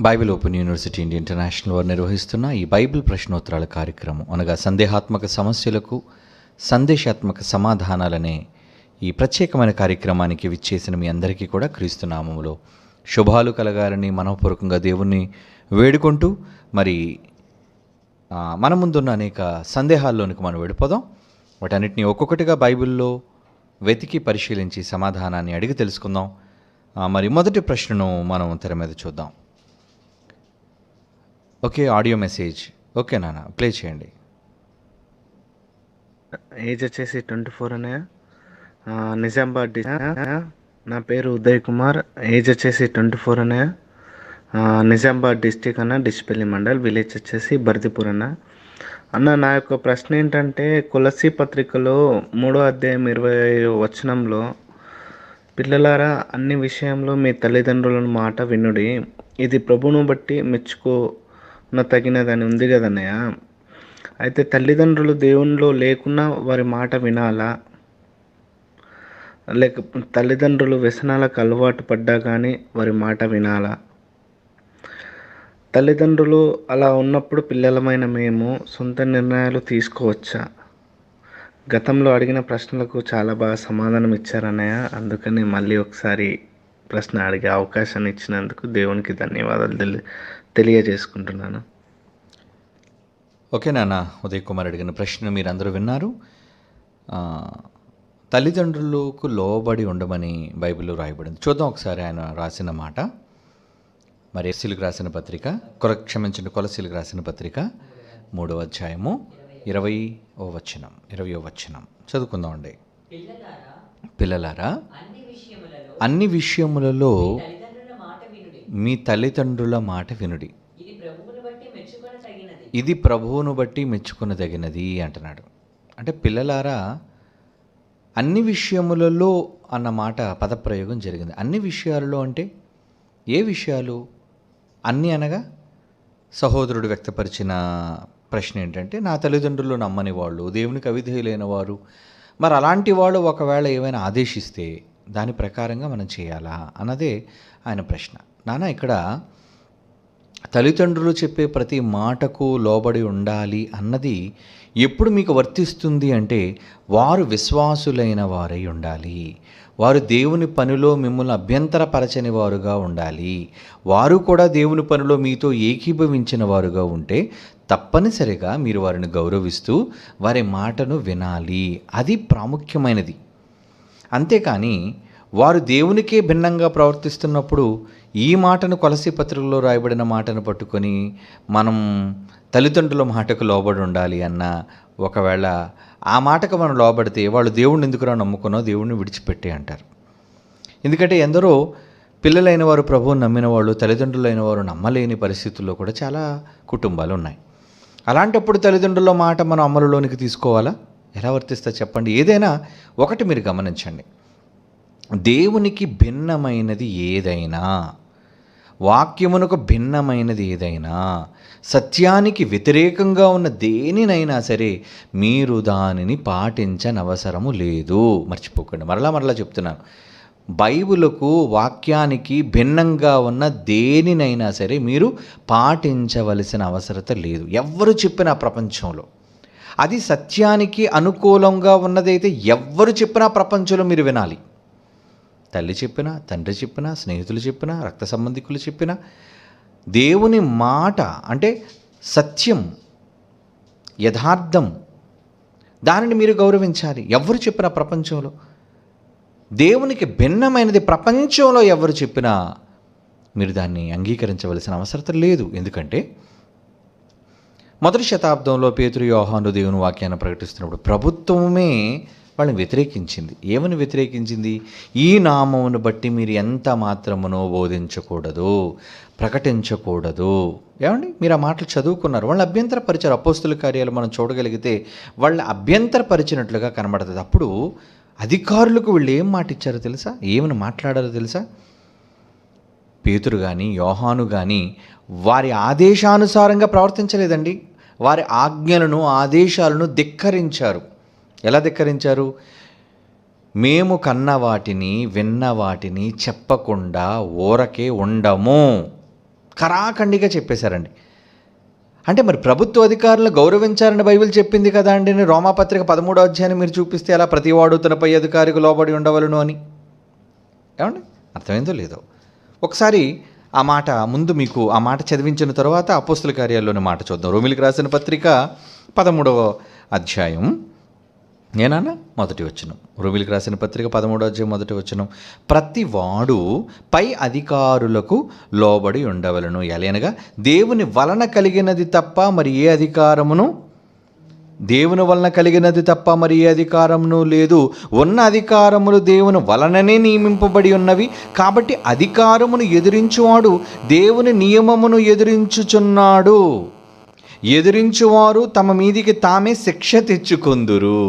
Bible open university India international వారు నిర్వహిస్తున్న ఈ బైబిల్ ప్రశ్నోత్తరాల కార్యక్రమం అనగా సందేహాత్మక సమస్యలకు సందేశాత్మక సమాధానాలనే ఈ ప్రత్యేకమైన కార్యక్రమానికి విచ్చేసిన మీ అందరికీ కూడా క్రీస్తు నామములో శుభాలు కలగాలని మనఃపూర్వకంగా దేవుణ్ణి వేడుకుంటూ మరి మన ముందున్న అనేక సందేహాల్లోనికి మనం వెళ్ళిపోదాం. వాటన్నిటిని ఒక్కొక్కటిగా బైబిల్లో వెతికి పరిశీలించి సమాధానాన్ని అడిగి తెలుసుకుందాం. మరి మొదటి ప్రశ్నను మనం తెర మీద చూద్దాం. ఓకే, ఆడియో మెసేజ్ ఓకే నాన్న, ప్లే చేయండి. ఏజ్ వచ్చేసి 24 అన్నయ్య. నిజామాబాద్ నా పేరు ఉదయ్ కుమార్. ఏజ్ వచ్చేసి 24 అన్నయ్య. నిజామాబాద్ డిస్టిక్ అన్న, డిష్పల్లి మండల్, విలేజ్ వచ్చేసి బర్దిపూర్ అన్న. నా యొక్క ప్రశ్న ఏంటంటే, కొలసీ పత్రికలో 3వ అధ్యాయం 20వ వచనంలో పిల్లలారా అన్ని విషయంలో మీ తల్లిదండ్రుల మాట వినుడి, ఇది ప్రభువును బట్టి తగినదని ఉంది కదన్నయ్య. అయితే తల్లిదండ్రులు దేవునిలో లేకున్నా వారి మాట వినాలా, లేక తల్లిదండ్రులు వ్యసనాలకు అలవాటు పడ్డా కానీ వారి మాట వినాలా? తల్లిదండ్రులు అలా ఉన్నప్పుడు పిల్లలమైన మేము సొంత నిర్ణయాలు తీసుకోవచ్చా? గతంలో అడిగిన ప్రశ్నలకు చాలా బాగా సమాధానం ఇచ్చారన్నయ్య. అందుకని మళ్ళీ ఒకసారి ప్రశ్న అడిగే అవకాశాన్ని ఇచ్చినందుకు దేవునికి ధన్యవాదాలు తెలియజేసుకుంటున్నాను. ఓకే నాన్న, ఉదయ్ కుమార్ అడిగిన ప్రశ్న మీరందరూ విన్నారు. తల్లిదండ్రులకు లోబడి ఉండమని బైబిల్లో రాయబడింది. చూద్దాం ఒకసారి ఆయన రాసిన మాట. మరి కొలసీలకు రాసిన పత్రిక, కొలసీలకు రాసిన పత్రిక 3వ అధ్యాయము 20వ వచనం చదువుకుందామండి. పిల్లలారా అన్ని విషయములలో మీ తల్లిదండ్రుల మాట వినుడి, ఇది ప్రభువును బట్టి మెచ్చుకొనదగినది అంటున్నాడు. అంటే పిల్లలారా అన్ని విషయములలో అన్న మాట పదప్రయోగం జరిగింది. అన్ని విషయాలలో అంటే ఏ విషయాలు? అన్నీ అనగా సహోదరుడు వ్యక్తపరిచిన ప్రశ్న ఏంటంటే, నా తల్లిదండ్రులు నమ్మని వాళ్ళు, దేవునికి అవిధేయులైన వారు, మరి అలాంటి వాళ్ళు ఒకవేళ ఏమైనా ఆదేశిస్తే దాని ప్రకారంగా మనం చేయాలా అన్నదే ఆయన ప్రశ్న. నాన్న, ఇక్కడ తల్లిదండ్రులు చెప్పే ప్రతి మాటకు లోబడి ఉండాలి అన్నది ఎప్పుడు మీకు వర్తిస్తుంది అంటే, వారు విశ్వాసులైన వారై ఉండాలి, వారు దేవుని పనిలో మిమ్మల్ని అభ్యంతరపరచని వారుగా ఉండాలి, వారు కూడా దేవుని పనిలో మీతో ఏకీభవించిన వారుగా ఉంటే తప్పనిసరిగా మీరు వారిని గౌరవిస్తూ వారి మాటను వినాలి. అది ప్రాముఖ్యమైనది. అంతేకాని వారు దేవునికే భిన్నంగా ప్రవర్తిస్తున్నప్పుడు ఈ మాటను కొలసీ పత్రికలో రాయబడిన మాటను పట్టుకొని మనం తల్లిదండ్రుల మాటకు లోబడి ఉండాలి అన్న, ఒకవేళ ఆ మాటకు మనం లోబడితే వాళ్ళు దేవుడిని ఎందుకురా నమ్ముకున్నో దేవుడిని విడిచిపెట్టే అంటారు. ఎందుకంటే ఎందరో పిల్లలైన వారు ప్రభువుని నమ్మిన వాళ్ళు తల్లిదండ్రులైన వారు నమ్మలేని పరిస్థితుల్లో కూడా చాలా కుటుంబాలు ఉన్నాయి. అలాంటప్పుడు తల్లిదండ్రుల మాట మనం అమలులోనికి తీసుకోవాలా? ఎలా వర్తిస్తా చెప్పండి. ఏదైనా ఒకటి మీరు గమనించండి, దేవునికి భిన్నమైనది ఏదైనా, వాక్యమునకు భిన్నమైనది ఏదైనా, సత్యానికి వ్యతిరేకంగా ఉన్న దేనినైనా సరే మీరు దానిని పాటించనవసరము లేదు. మర్చిపోకండి, మరలా చెప్తున్నాను. బైబిలుకు వాక్యానికి భిన్నంగా ఉన్న దేనినైనా సరే మీరు పాటించవలసిన అవసరత లేదు. ఎవ్వరు చెప్పినా ప్రపంచంలో అది సత్యానికి అనుకూలంగా ఉన్నదైతే ఎవ్వరు చెప్పినా ప్రపంచంలో మీరు వినాలి. తల్లి చెప్పినా, తండ్రి చెప్పినా, స్నేహితులు చెప్పినా, రక్త సంబంధికులు చెప్పినా, దేవుని మాట అంటే సత్యం, యథార్థం, దానిని మీరు గౌరవించాలి. ఎవరు చెప్పినా ప్రపంచంలో దేవునికి భిన్నమైనది ప్రపంచంలో ఎవరు చెప్పినా మీరు దాన్ని అంగీకరించవలసిన అవసరం లేదు. ఎందుకంటే మొదటి శతాబ్దంలో పేతురు, యోహాను దేవుని వాక్యాన్ని ప్రకటిస్తున్నప్పుడు ప్రభుత్వమే వాళ్ళని వ్యతిరేకించింది. ఏమని వ్యతిరేకించింది? ఈ నామమును బట్టి మీరు ఎంత మాత్రమునో బోధించకూడదు, ప్రకటించకూడదు. ఏమండి, మీరు ఆ మాటలు చదువుకున్నారు. వాళ్ళని అభ్యంతరపరిచారు. అపోస్తుల కార్యాలు మనం చూడగలిగితే వాళ్ళని అభ్యంతరపరిచినట్లుగా కనబడుతుంది. అప్పుడు అధికారులకు వీళ్ళు ఏం మాట ఇచ్చారో తెలుసా? ఏమని మాట్లాడారో తెలుసా? పేతురు కానీ యోహాను కానీ వారి ఆదేశానుసారంగా ప్రవర్తించలేదండి. వారి ఆజ్ఞలను, ఆదేశాలను ధిక్కరించారు. ఎలా ధిక్కరించారు? మేము కన్న వాటిని, విన్న వాటిని చెప్పకుండా ఊరకే ఉండము. ఖరాఖండిగా చెప్పేశారండి. అంటే మరి ప్రభుత్వ అధికారులను గౌరవించాలని బైబిల్ చెప్పింది కదా అండి. రోమాపత్రిక 13వ అధ్యాయాన్ని మీరు చూపిస్తే అలా ప్రతివాడు తన పై అధికారికి లోబడి ఉండవలను అని. ఏమండి, అర్థమైందో లేదో ఒకసారి ఆ మాట ముందు మీకు ఆ మాట చదివించిన తర్వాత అపోస్తుల కార్యాల్లోని మాట చూద్దాం. రోమిలికి రాసిన పత్రిక 13వ అధ్యాయం నేనన్నా మొదటి వచనం. రోమిలికి రాసిన పత్రిక 13వ అధ్యాయం మొదటి వచనం. ప్రతి వాడు పై అధికారులకు లోబడి ఉండవలను, ఎలయనగా దేవుని వలన కలిగినది తప్ప మరి ఏ అధికారమును దేవుని వలన కలిగినది తప్ప మరి ఏ అధికారమును లేదు. ఉన్న అధికారములు దేవుని వలననే నియమింపబడి ఉన్నవి. కాబట్టి అధికారమును ఎదిరించువాడు దేవుని నియమమును ఎదిరించుచున్నాడు. ఎదిరించువారు తమ మీదికి తామే శిక్ష తెచ్చుకొందురు.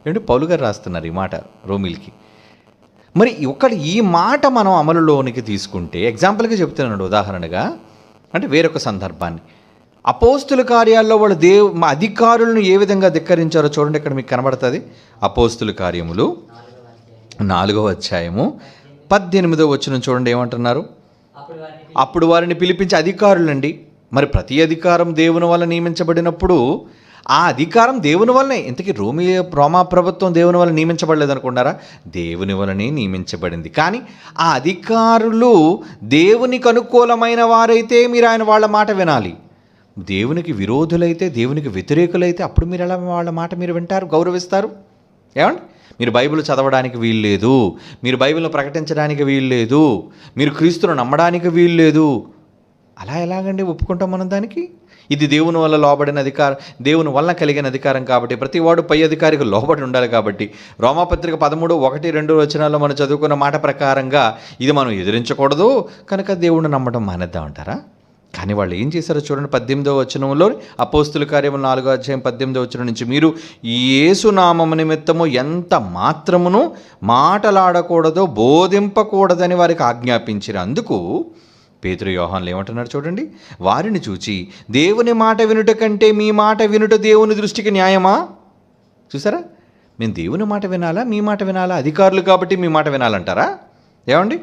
ఏంటి పౌలు గారు రాస్తున్నారు ఈ మాట రోమిల్కి. మరి ఈ మాట మనం అమలులోనికి తీసుకుంటే, ఎగ్జాంపుల్గా చెప్తున్నాడు, ఉదాహరణగా అంటే వేరొక సందర్భాన్ని. అపోస్తుల కార్యాల్లో వాళ్ళు అధికారులను ఏ విధంగా ధిక్కరించారో చూడండి. ఇక్కడ మీకు కనబడుతుంది. అపోస్తుల కార్యములు 4వ అధ్యాయము 18వ వచనం చూడండి ఏమంటున్నారు. అప్పుడు వారిని పిలిపించి, అధికారులండి, మరి ప్రతి అధికారం దేవుని వల్ల నియమించబడినప్పుడు ఆ అధికారం దేవుని వల్లనే. ఇంతకీ రోమా ప్రభుత్వం దేవుని వల్ల నియమించబడలేదు అనుకున్నారా? దేవుని వల్లనే నియమించబడింది. కానీ ఆ అధికారులు దేవునికి అనుకూలమైన వారైతే మీరు ఆయన వాళ్ళ మాట వినాలి. దేవునికి విరోధులైతే, దేవునికి వ్యతిరేకులైతే అప్పుడు మీరు ఎలా వాళ్ళ మాట మీరు వింటారు, గౌరవిస్తారు? ఏమండి, మీరు బైబిల్ చదవడానికి వీల్లేదు, మీరు బైబిల్ను ప్రకటించడానికి వీల్లేదు, మీరు క్రీస్తును నమ్మడానికి వీల్లేదు. అలా ఎలాగండి ఒప్పుకుంటాం మనం దానికి? ఇది దేవుని వల్ల లోబడిన అధికారం, దేవుని వలన కలిగిన అధికారం కాబట్టి ప్రతివాడు పై అధికారికి లోబడి ఉండాలి. కాబట్టి రోమాపత్రిక 13:1-2 వచనాల్లో మనం చదువుకున్న మాట ప్రకారంగా ఇది మనం ఎదిరించకూడదు, కనుక దేవుడిని నమ్మడం మానేద్దామంటారా? కానీ వాళ్ళు ఏం చేశారో చూడండి. 18వ వచనంలో అపోస్తుల కార్యములు 4వ అధ్యాయం 18వ వచనం నుంచి, మీరు యేసు నామము నిమిత్తము ఎంత మాత్రమును మాటలాడకూడదో బోధింపకూడదని వారికి ఆజ్ఞాపించారు. అందుకు పేతురు యోహాన్లు ఏమంటున్నారు చూడండి. వారిని చూచి, దేవుని మాట వినుట కంటే మీ మాట వినుట దేవుని దృష్టికి న్యాయమా? చూసారా, మేము దేవుని మాట వినాలా మీ మాట వినాలా? అధికారులు కాబట్టి మీ మాట వినాలంటారా? ఏమండి,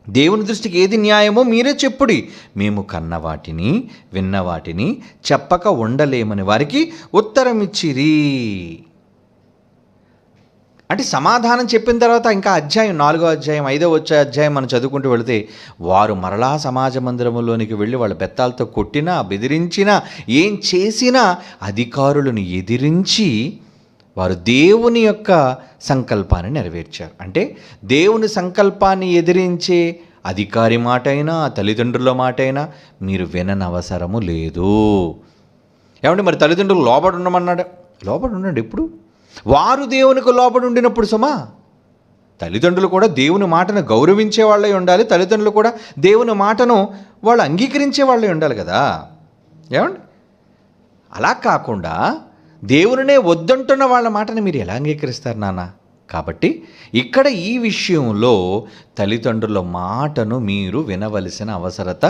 దేవుని దృష్టికి ఏది న్యాయమో మీరే చెప్పుడి. మేము కన్న వాటిని విన్న వాటిని చెప్పక ఉండలేమని వారికి ఉత్తరం ఇచ్చిరి. అంటే సమాధానం చెప్పిన తర్వాత ఇంకా అధ్యాయం 4వ అధ్యాయం 5వ అధ్యాయం మనం చదువుకుంటూ వెళితే, వారు మరలా సమాజ మందిరంలోనికి వెళ్ళి వాళ్ళ బెత్తాలతో కొట్టినా, బెదిరించినా, ఏం చేసినా అధికారులను ఎదిరించి వారు దేవుని యొక్క సంకల్పాన్ని నెరవేర్చారు. అంటే దేవుని సంకల్పాన్ని ఎదిరించే అధికారి మాట అయినా, తల్లిదండ్రుల మాట అయినా మీరు విననవసరము లేదు. ఏమంటే మరి తల్లిదండ్రులు లోబడి ఉండమన్నాడు. లోబడి ఉండండి. ఎప్పుడు వారు దేవునికి లోబడి ఉండినప్పుడు సుమా, తల్లిదండ్రులు కూడా దేవుని మాటను గౌరవించే వాళ్ళే ఉండాలి. తల్లిదండ్రులు కూడా దేవుని మాటను వాళ్ళు అంగీకరించే వాళ్ళే ఉండాలి కదా. ఏమండి, అలా కాకుండా దేవునినే వద్దంటున్న వాళ్ళ మాటను మీరు ఎలా అంగీకరిస్తారు నాన్న? కాబట్టి ఇక్కడ ఈ విషయంలో తల్లిదండ్రుల మాటను మీరు వినవలసిన అవసరత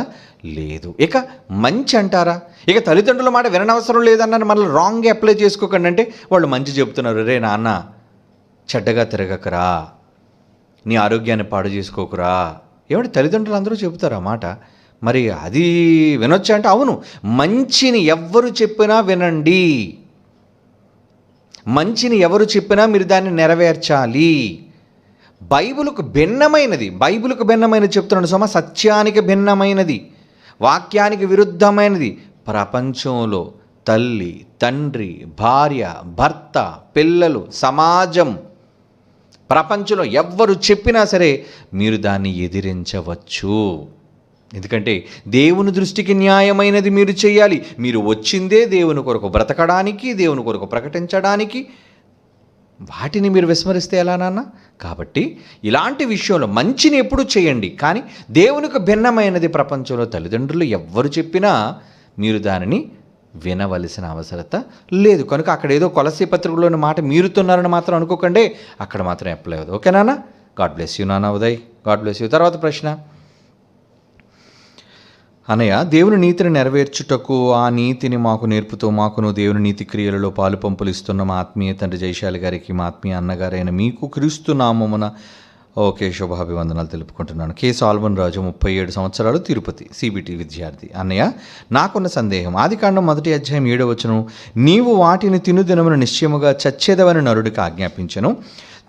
లేదు. ఇక మంచి అంటారా? ఇక తల్లిదండ్రుల మాట విననవసరం లేదన్న మళ్ళీ రాంగ్గా అప్లై చేసుకోకండి. అంటే వాళ్ళు మంచి చెబుతున్నారు, రే నాన్న చెడ్డగా తిరగకరా, నీ ఆరోగ్యాన్ని పాడు చేసుకోకురా. ఏమంటే తల్లిదండ్రులు అందరూ చెబుతారు ఆ మాట. మరి అది వినొచ్చా అంటే అవును, మంచిని ఎవ్వరు చెప్పినా వినండి. మంచిని ఎవరు చెప్పినా మీరు దాన్ని నెరవేర్చాలి. బైబిలుకు భిన్నమైనది చెప్తున్నాడు సోమ, సత్యానికి భిన్నమైనది, వాక్యానికి విరుద్ధమైనది ప్రపంచంలో తల్లి, తండ్రి, భార్య, భర్త, పిల్లలు, సమాజం, ప్రపంచంలో ఎవ్వరు చెప్పినా సరే మీరు దాన్ని ఎదిరించవచ్చు. ఎందుకంటే దేవుని దృష్టికి న్యాయమైనది మీరు చేయాలి. మీరు వచ్చిందే దేవుని కొరకు బ్రతకడానికి, దేవుని కొరకు ప్రకటించడానికి. వాటిని మీరు విస్మరిస్తే ఎలా నాన్న? కాబట్టి ఇలాంటి విషయంలో మంచిని ఎప్పుడూ చేయండి, కానీ దేవునికి భిన్నమైనది ప్రపంచంలో తల్లిదండ్రులు ఎవ్వరు చెప్పినా మీరు దానిని వినవలసిన అవసరత లేదు. కనుక అక్కడ ఏదో కొలసీ పత్రికలోని మాట మీరుతున్నారని మాత్రం అనుకోకండి, అక్కడ మాత్రం అప్లై అవ్వదు. ఓకే నాన్న? గాడ్ బ్లెస్ యూ నాన్న ఉదయ్, గాడ్ బ్లెస్ యూ. తర్వాత ప్రశ్న, అనయ్య, దేవుని నీతిని నెరవేర్చుటకు ఆ నీతిని మాకు నేర్పుతూ మాకును దేవుని నీతి క్రియలలో పాలు పంపులు ఇస్తున్న మా ఆత్మీయ తండ్రి జయశాలి గారికి, మా ఆత్మీయ అన్నగారైన మీకు క్రీస్తు నామమున ఓకే, శుభాభివందనాలు తెలుపుకుంటున్నాను. కె సాల్మన్ రాజు, 37 సంవత్సరాలు, తిరుపతి, సిబిటి విద్యార్థి. అన్నయ్య, నాకున్న సందేహం, ఆదికాండం 1వ అధ్యాయం 7వ వచనం, నీవు వాటిని తినుదినమున నిశ్చయముగా చచ్చేదవని నరుడికి ఆజ్ఞాపించెను.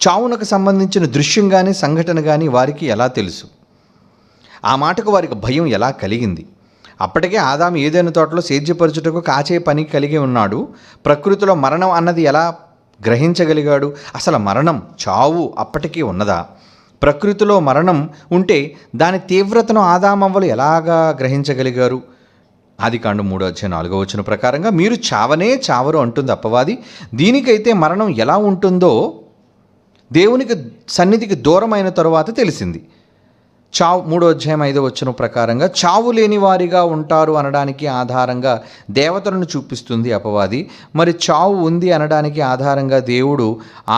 చావునకు సంబంధించిన దృశ్యం కానీ సంఘటన కానీ వారికి ఎలా తెలుసు? ఆ మాటకు వారికి భయం ఎలా కలిగింది? అప్పటికే ఆదాము ఏదైనా తోటలో సేద్యపరచుటకు కాచే పని కలిగి ఉన్నాడు. ప్రకృతిలో మరణం అన్నది ఎలా గ్రహించగలిగాడు? అసలు మరణం, చావు అప్పటికీ ఉన్నదా? ప్రకృతిలో మరణం ఉంటే దాని తీవ్రతను ఆదామవ్వలు ఎలాగా గ్రహించగలిగారు? ఆదికాండం 3వ అధ్యాయం 4వ వచనం ప్రకారంగా మీరు చావనే చావరు అంటుంది అపవాది. దీనికైతే మరణం ఎలా ఉంటుందో దేవునికి సన్నిధికి దూరమైన తరువాత తెలిసింది. చావు 3వ అధ్యాయం 5వ వచనం ప్రకారంగా చావు లేని వారిగా ఉంటారు అనడానికి ఆధారంగా దేవతలను చూపిస్తుంది అపవాది. మరి చావు ఉంది అనడానికి ఆధారంగా దేవుడు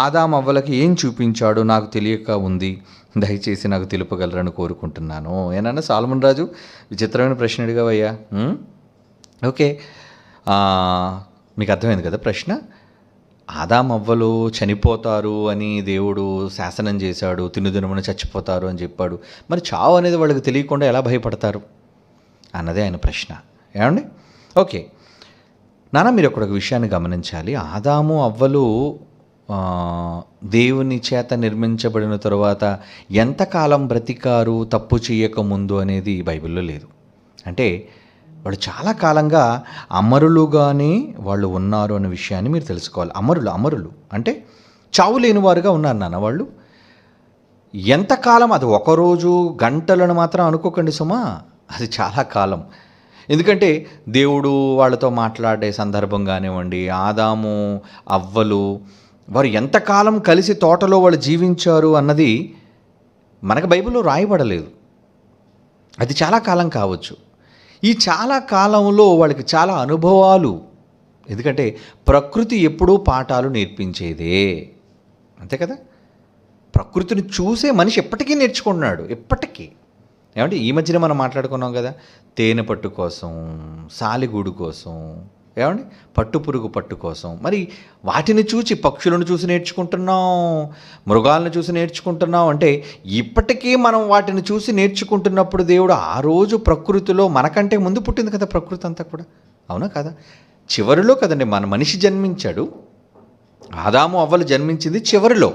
ఆదాము అవ్వలకి ఏం చూపించాడో నాకు తెలియక ఉంది. దయచేసి నాకు తెలుపగలరని కోరుకుంటున్నాను. ఏనన్నా సాల్మన్ రాజు, విచిత్రమైన ప్రశ్న అడిగావయ్యా. ఓకే, మీకు అర్థమైంది కదా ప్రశ్న? ఆదాము అవ్వలు చనిపోతారు అని దేవుడు శాసనం చేశాడు, తినుదినమున చచ్చిపోతారు అని చెప్పాడు. మరి చావు అనేది వాళ్ళకి తెలియకుండా ఎలా భయపడతారు అన్నదే ఆయన ప్రశ్న. ఏమండి? ఓకే నాన్న, మీరు ఒక విషయాన్ని గమనించాలి. ఆదాము అవ్వలు దేవుని చేత నిర్మించబడిన తరువాత ఎంతకాలం బ్రతికారు తప్పు చేయకముందు అనేది బైబిల్లో లేదు. అంటే వాళ్ళు చాలా కాలంగా అమరులుగానే వాళ్ళు ఉన్నారు అనే విషయాన్ని మీరు తెలుసుకోవాలి. అమరులు అంటే చావు లేని వారుగా ఉన్నారు నాన్న వాళ్ళు. ఎంతకాలం? అది ఒకరోజు గంటలను మాత్రం అనుకోకండి సుమా, అది చాలా కాలం. ఎందుకంటే దేవుడు వాళ్ళతో మాట్లాడే సందర్భం కానివ్వండి, ఆదాము అవ్వలు వారు ఎంతకాలం కలిసి తోటలో వాళ్ళు జీవించారు అన్నది మనకు బైబిల్లో రాయబడలేదు. అది చాలా కాలం కావచ్చు. ఈ చాలా కాలంలో వాళ్ళకి చాలా అనుభవాలు, ఎందుకంటే ప్రకృతి ఎప్పుడూ పాఠాలు నేర్పించేదే, అంతే కదా. ప్రకృతిని చూసే మనిషి ఎప్పటికీ నేర్చుకుంటున్నాడు, ఎప్పటికీ. ఏమంటే ఈ మధ్యన మనం మాట్లాడుకున్నాం కదా, తేనె పట్టు కోసం, సాలిగూడు కోసం, ఏమండి పట్టుపురుగు పట్టు కోసం. మరి వాటిని చూసి, పక్షులను చూసి నేర్చుకుంటున్నాం, మృగాలను చూసి నేర్చుకుంటున్నాం. అంటే ఇప్పటికీ మనం వాటిని చూసి నేర్చుకుంటున్నప్పుడు దేవుడు ఆ రోజు ప్రకృతిలో మనకంటే ముందు పుట్టింది కదా ప్రకృతి అంతా కూడా, అవునా కదా? చివరిలో కదండి మన మనిషి జన్మించాడు. ఆదాము అవ్వలు జన్మించింది చివరిలో.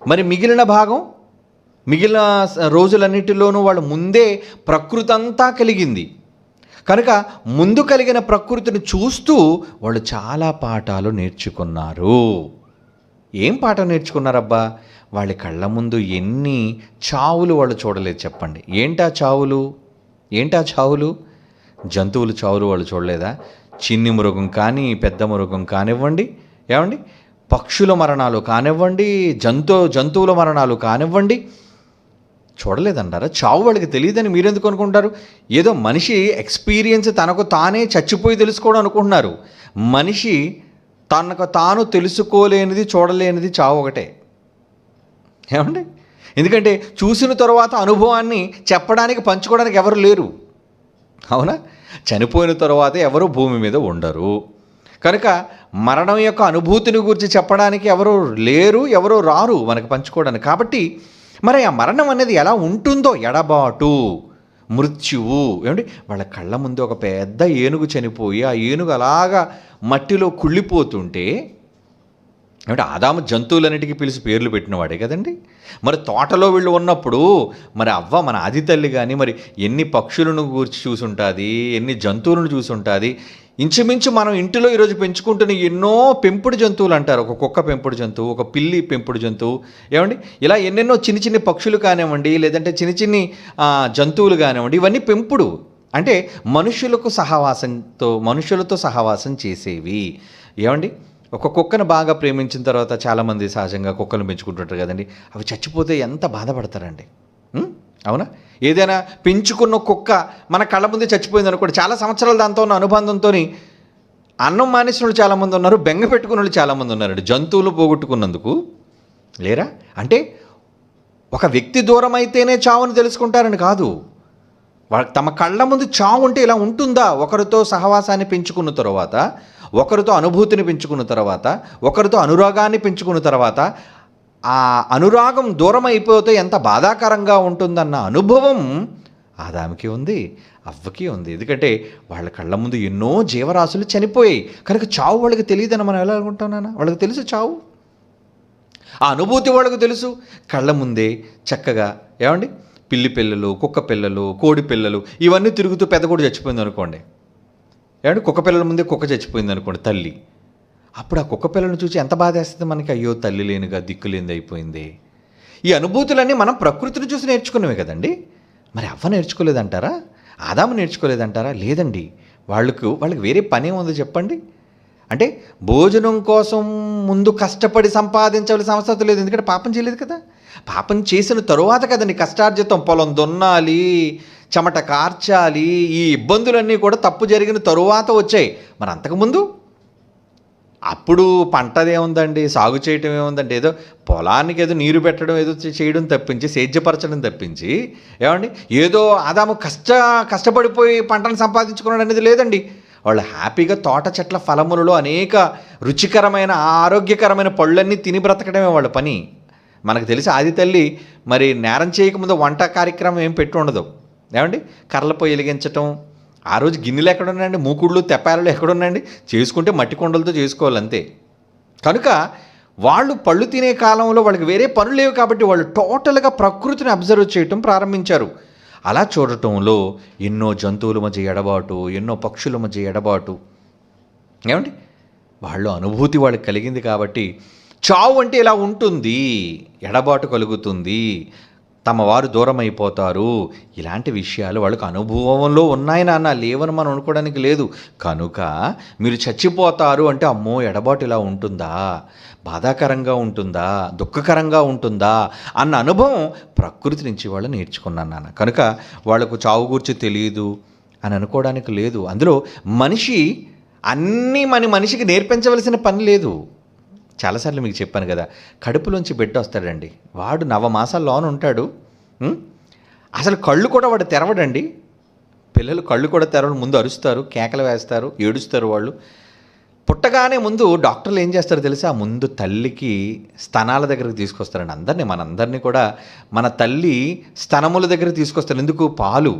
మరి మిగిలిన భాగం, మిగిలిన రోజులన్నిటిలోనూ వాళ్ళు ముందే ప్రకృతి అంతా కలిగింది కనుక ముందు కలిగిన ప్రకృతిని చూస్తూ వాళ్ళు చాలా పాఠాలు నేర్చుకున్నారు. ఏం పాఠం నేర్చుకున్నారబ్బా? వాళ్ళ కళ్ళ ముందు ఎన్ని చావులు వాళ్ళు చూడలేదు చెప్పండి. ఏంటా చావులు? జంతువులు చావులు వాళ్ళు చూడలేదా? చిన్ని మృగం కానీ పెద్ద మృగం కానివ్వండి, ఏమండి పక్షుల మరణాలు కానివ్వండి, జంతువుల మరణాలు కానివ్వండి, చూడలేదంటారా? చావు వాళ్ళకి తెలియదని మీరెందుకు అనుకుంటారు? ఏదో మనిషి ఎక్స్పీరియన్స్ తనకు తానే చచ్చిపోయి తెలుసుకోవడం అనుకుంటున్నారు. మనిషి తనకు తాను తెలుసుకోలేనిది, చూడలేనిది చావు ఒకటే. ఏమండి? ఎందుకంటే చూసిన తర్వాత అనుభవాన్ని చెప్పడానికి, పంచుకోవడానికి ఎవరు లేరు, అవునా? చనిపోయిన తర్వాత ఎవరు భూమి మీద ఉండరు కనుక మరణం యొక్క అనుభూతిని గురించి చెప్పడానికి ఎవరు లేరు, ఎవరు రారు మనకు పంచుకోవడానికి. కాబట్టి మరి ఆ మరణం అనేది ఎలా ఉంటుందో, ఎడబాటు, మృత్యువు, ఏమండి వాళ్ళ కళ్ళ ముందు ఒక పెద్ద ఏనుగు చనిపోయి ఆ ఏనుగు అలాగా మట్టిలో కుళ్ళిపోతుంటే, ఏమంటే ఆదాము జంతువులన్నిటికీ పిలిచి పేర్లు పెట్టినవాడే కదండి. మరి తోటలో వీళ్ళు ఉన్నప్పుడు మరి అవ్వ మన ఆది తల్లి కానీ మరి ఎన్ని పక్షులను గూర్చి చూసుంటుంది, ఎన్ని జంతువులను చూసుంటుంది. ఇంచుమించు మనం ఇంటిలో ఈరోజు పెంచుకుంటున్న ఎన్నో పెంపుడు జంతువులు అంటారు. ఒక కుక్క పెంపుడు జంతువు, ఒక పిల్లి పెంపుడు జంతువు, ఏమండి ఇలా ఎన్నెన్నో చిన్ని పక్షులు కానివ్వండి, లేదంటే చిన్ని జంతువులు కానివ్వండి, ఇవన్నీ పెంపుడు అంటే మనుషులతో సహవాసం చేసేవి. ఏమండి ఒక కుక్కను బాగా ప్రేమించిన తర్వాత చాలామంది సహజంగా కుక్కలను పెంచుకుంటుంటారు కదండి. అవి చచ్చిపోతే ఎంత బాధపడతారండి, అవునా? ఏదైనా పెంచుకున్న కుక్క మన కళ్ళ ముందే చచ్చిపోయింది అనుకోండి, చాలా సంవత్సరాలు దాంతో ఉన్న అనుబంధంతో అన్నం మానేసిన వాళ్ళు చాలామంది ఉన్నారు, బెంగ పెట్టుకున్న వాళ్ళు చాలామంది ఉన్నారండి జంతువులు పోగొట్టుకున్నందుకు, లేరా? అంటే ఒక వ్యక్తి దూరం అయితేనే చావుని తెలుసుకుంటారని కాదు, తమ కళ్ళ ముందు చావు ఉంటే ఇలా ఉంటుందా? ఒకరితో సహవాసాన్ని పెంచుకున్న తర్వాత, ఒకరితో అనుభూతిని పెంచుకున్న తర్వాత, ఒకరితో అనురాగాన్ని పెంచుకున్న తర్వాత ఆ అనురాగం దూరం అయిపోతే ఎంత బాధాకరంగా ఉంటుందన్న అనుభవం ఆదాముకి ఉంది, అవ్వకి ఉంది. ఎందుకంటే వాళ్ళ కళ్ళ ముందు ఎన్నో జీవరాశులు చనిపోయాయి కనుక చావు వాళ్ళకి తెలియదని మనం ఎలా అనుకుంటున్నానా? వాళ్ళకి తెలుసు చావు, ఆ అనుభూతి వాళ్ళకు తెలుసు. కళ్ళ ముందే చక్కగా ఏమండి పిల్లి పిల్లలు, కుక్క పిల్లలు, కోడి పిల్లలు ఇవన్నీ తిరుగుతూ పెద్ద కూడా చచ్చిపోయింది అనుకోండి. ఏమండి కుక్క పిల్లల ముందే కుక్క చచ్చిపోయింది అనుకోండి తల్లి. అప్పుడు ఆ కుక్క పిల్లలను చూసి ఎంత బాధ వేస్తుంది మనకి, అయ్యో తల్లి లేనిగా దిక్కు లేనిది అయిపోయింది. ఈ అనుభూతులన్నీ మనం ప్రకృతిని చూసి నేర్చుకున్నవే కదండి. మరి అవ్వ నేర్చుకోలేదంటారా? ఆదాము నేర్చుకోలేదంటారా? లేదండి. వాళ్ళకి వేరే పని ఏముందో చెప్పండి. అంటే భోజనం కోసం ముందు కష్టపడి సంపాదించవలసిన అవసరం లేదు, ఎందుకంటే పాపం చేయలేదు కదా. పాపం చేసిన తరువాత కదండి కష్టార్జితం, పొలం దున్నాలి, చెమట కార్చాలి, ఈ ఇబ్బందులన్నీ కూడా తప్పు జరిగిన తరువాత వచ్చాయి. మరి అంతకుముందు అప్పుడు పంటదేముందండి, సాగు చేయటం ఏముందండి, ఏదో పొలానికి ఏదో నీరు పెట్టడం ఏదో చేయడం తప్పించి, సేద్యపరచడం తప్పించి ఏమండి ఏదో ఆదాము కష్టపడిపోయి పంటను సంపాదించుకున్నాడు అనేది లేదండి. వాళ్ళు హ్యాపీగా తోట చెట్ల ఫలములలో అనేక రుచికరమైన ఆరోగ్యకరమైన పళ్ళన్నీ తిని బ్రతకడమే వాళ్ళ పని. మనకు తెలిసి ఆది తల్లి మరి నేరం చేయకముందు వంట కార్యక్రమం ఏం పెట్టి ఉండదు. ఏమండి కర్రల పొయ్యి వెలిగించటం, ఆ రోజు గిన్నెలు ఎక్కడున్నాయండి, మూకుళ్ళు తెప్పారలు ఎక్కడున్నాయండి, చేసుకుంటే మట్టి కొండలతో చేసుకోవాలి అంతే. కనుక వాళ్ళు పళ్ళు తినే కాలంలో వాళ్ళకి వేరే పనులు లేవు కాబట్టి వాళ్ళు టోటల్గా ప్రకృతిని అబ్జర్వ్ చేయటం ప్రారంభించారు. అలా చూడటంలో ఎన్నో జంతువుల మధ్య ఎడబాటు, ఎన్నో పక్షుల మధ్య ఎడబాటు, ఏమండి వాళ్ళు అనుభూతి వాళ్ళకి కలిగింది కాబట్టి చావు అంటే ఇలా ఉంటుంది, ఎడబాటు కలుగుతుంది, తమ వారు దూరం అయిపోతారు, ఇలాంటి విషయాలు వాళ్ళకు అనుభవంలో ఉన్నాయి నాన్న, లేవని మనం అనుకోవడానికి లేదు. కనుక మీరు చచ్చిపోతారు అంటే అమ్మో ఎడబాటు ఇలా ఉంటుందా, బాధాకరంగా ఉంటుందా, దుఃఖకరంగా ఉంటుందా అన్న అనుభవం ప్రకృతి నుంచి వాళ్ళు నేర్చుకున్నాను నాన్న. కనుక వాళ్ళకు చావు గురించి తెలియదు అని అనుకోవడానికి లేదు. అందులో మనిషి అన్నీ మనిషికి నేర్పించవలసిన పని లేదు. చాలాసార్లు మీకు చెప్పాను కదా, కడుపులోంచి బిడ్డ వస్తాడండి, వాడు 9 మాసాల లోన ఉంటాడు. అసలు కళ్ళు కూడా వాడు తెరవడండి. పిల్లలు కళ్ళు కూడా తెరవడం, ముందు అరుస్తారు, కేకలు వేస్తారు, ఏడుస్తారు. వాళ్ళు పుట్టగానే ముందు డాక్టర్లు ఏం చేస్తారో తెలుసా, ముందు తల్లికి స్తనాల దగ్గరికి తీసుకొస్తారండి. మనందరినీ కూడా మన తల్లి స్తనముల దగ్గరికి తీసుకొస్తారు. ఎందుకు? పాలు.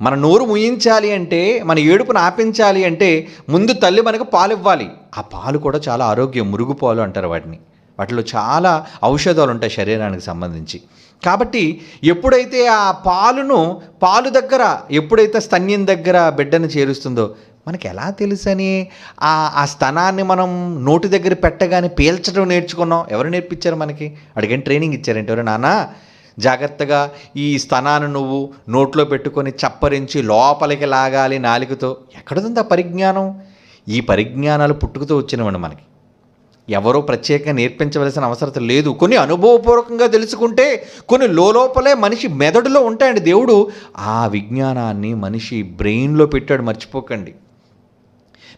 మన నోరు ముయించాలి అంటే, మన ఏడుపును ఆపించాలి అంటే ముందు తల్లి మనకు పాలు ఇవ్వాలి. ఆ పాలు కూడా చాలా ఆరోగ్యం, మురుగు పాలు అంటారు వాటిని. వాటిలో చాలా ఔషధాలు ఉంటాయి శరీరానికి సంబంధించి. కాబట్టి ఎప్పుడైతే ఆ పాలు దగ్గర, ఎప్పుడైతే స్తన్యం దగ్గర బిడ్డను చేరుస్తుందో మనకి ఎలా తెలుసని ఆ స్తనాన్ని మనం నోటి దగ్గర పెట్టగానే పీల్చడం నేర్చుకున్నాం. ఎవరు నేర్పించారు మనకి? అడిగిన ట్రైనింగ్ ఇచ్చారంటే ఎవరు? నాన్న జాగ్రత్తగా ఈ స్తనాన్ని నువ్వు నోట్లో పెట్టుకొని చప్పరించి లోపలికి లాగాలి నాలుకతో. ఎక్కడుంది ఆ పరిజ్ఞానం? ఈ పరిజ్ఞానాలు పుట్టుకతో వచ్చినవండి మనకి. ఎవరో ప్రత్యేకంగా నేర్పించవలసిన అవసరం లేదు. కొన్ని అనుభవపూర్వకంగా తెలుసుకుంటే, కొన్ని లోపలే మనిషి మెదడులో ఉంటాయండి. దేవుడు ఆ విజ్ఞానాన్ని మనిషి బ్రెయిన్లో పెట్టాడు, మర్చిపోకండి.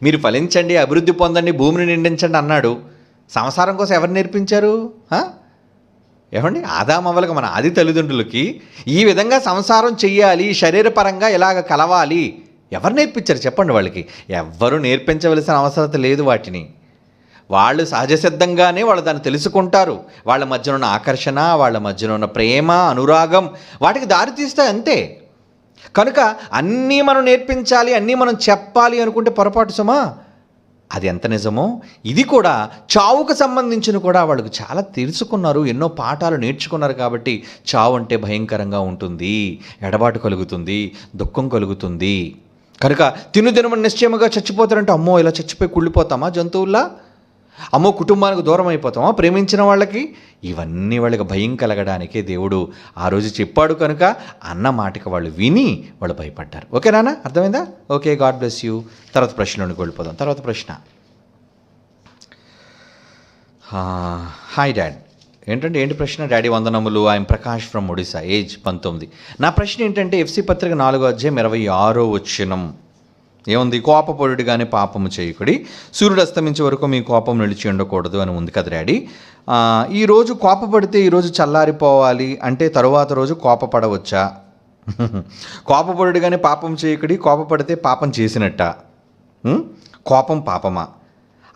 మీరు ఫలించండి, అభివృద్ధి పొందండి, భూమిని నిండించండి అన్నాడు. సంసారం కోసం ఎవరు నేర్పించారు? ఏమండి ఆదామవ్వలకు, మన ఆది తల్లిదండ్రులకి ఈ విధంగా సంసారం చెయ్యాలి, శరీరపరంగా ఇలాగ కలవాలి ఎవరు నేర్పించారు చెప్పండి? వాళ్ళకి ఎవ్వరూ నేర్పించవలసిన అవసరం లేదు. వాటిని వాళ్ళు సహజసిద్ధంగానే వాళ్ళు దాన్ని తెలుసుకుంటారు. వాళ్ళ మధ్యన ఉన్న ఆకర్షణ, వాళ్ళ మధ్యన ఉన్న ప్రేమ, అనురాగం వాటికి దారి తీస్తాయి అంతే. కనుక అన్నీ మనం నేర్పించాలి, అన్నీ మనం చెప్పాలి అనుకుంటే పొరపాటు సుమా. అది ఎంత నిజమో ఇది కూడా చావుకు సంబంధించిన కూడా వాళ్ళకు చాలా తెలుసుకున్నారు, ఎన్నో పాఠాలు నేర్చుకున్నారు. కాబట్టి చావు అంటే భయంకరంగా ఉంటుంది, ఎడబాటు కలుగుతుంది, దుఃఖం కలుగుతుంది. కనుక తినుదినమని నిశ్చయముగా చచ్చిపోతారంటే అమ్మో ఇలా చచ్చిపోయి కుళ్ళిపోతామా జంతువుల్లా? అమ్మో కుటుంబానికి దూరం అయిపోతామా ప్రేమించిన వాళ్ళకి? ఇవన్నీ వాళ్ళకి భయం కలగడానికే దేవుడు ఆ రోజు చెప్పాడు. కనుక అన్న మాటకి వాళ్ళు విని వాళ్ళు భయపడ్డారు. ఓకే నాన్న, అర్థమైందా? Okay, God bless you. తర్వాత ప్రశ్నలోనికి వెళ్ళిపోదాం. తర్వాత ప్రశ్న, హాయ్ డాడ్. ఏంటి ప్రశ్న? డాడీ వందనములు, I'm Prakash from Odisha, age 19. నా ప్రశ్న ఏంటంటే ఎఫ్సి పత్రిక 4:26 ఏముంది? కోపపడుడిగానే పాపము చేయకుడి, సూర్యుడు అస్తమించే వరకు మీ కోపం నిలిచి ఉండకూడదు అని ఉంది కదా డాడీ. ఈరోజు కోపపడితే ఈరోజు చల్లారిపోవాలి అంటే తరువాత రోజు కోపపడవచ్చా? కోపపడుడిగానే పాపం చేయకుడి, కోపపడితే పాపం చేసినట్ట? కోపం పాపమా?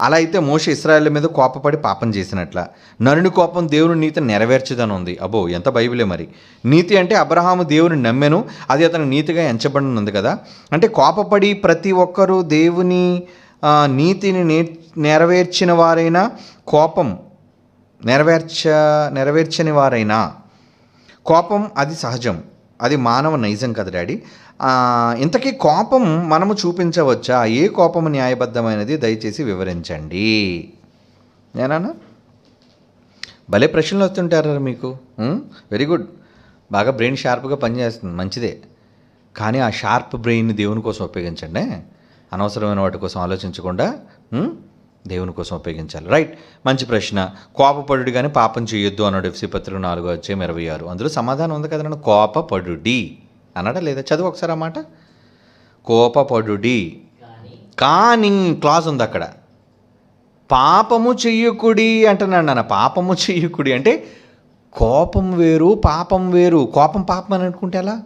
అలా అయితే మోషే ఇశ్రాయేలు మీద కోపపడి పాపం చేసినట్ల. నరుని కోపం దేవుని నీతిని నెరవేర్చుదని ఉంది. అబ్బో, ఎంత బైబిలే మరి. నీతి అంటే అబ్రహాము దేవుని నమ్మెను, అది అతను నీతిగా ఎంచబడి ఉంది కదా. అంటే కోపపడి ప్రతి ఒక్కరూ దేవుని నీతిని నెరవేర్చిన వారైనా, కోపం నెరవేర్చని వారైనా, కోపం అది సహజం, అది మానవ నైజం కదా డాడీ. ఇంతకీ కోపం మనము చూపించవచ్చా? ఏ కోపము న్యాయబద్ధమైనది దయచేసి వివరించండి. నేనా భలే ప్రశ్నలు వస్తుంటారా మీకు? వెరీ గుడ్, బాగా బ్రెయిన్ షార్ప్గా పనిచేస్తుంది, మంచిదే. కానీ ఆ షార్ప్ బ్రెయిన్ని దేవుని కోసం ఉపయోగించండి, అనవసరమైన వాటి కోసం ఆలోచించకుండా దేవుని కోసం ఉపయోగించాలి. రైట్, మంచి ప్రశ్న. కోపపడుడి కానీ పాపం చేయొద్దు అన్నాడు ఎఫ్సి పత్రిక 4:26. అందులో సమాధానం ఉంది కదా, కోపపడుడి అన్నాడా లేదా? చదువు ఒకసారి ఆ మాట. కోపపడుడి కానీ క్లాజ్ ఉంది అక్కడ. పాపము చెయ్యకుడి అంటున్నాడు నాన్న. పాపము చెయ్యకుడి అంటే కోపం వేరు, పాపం వేరు. కోపం పాపం అని అనుకుంటే ఎలా?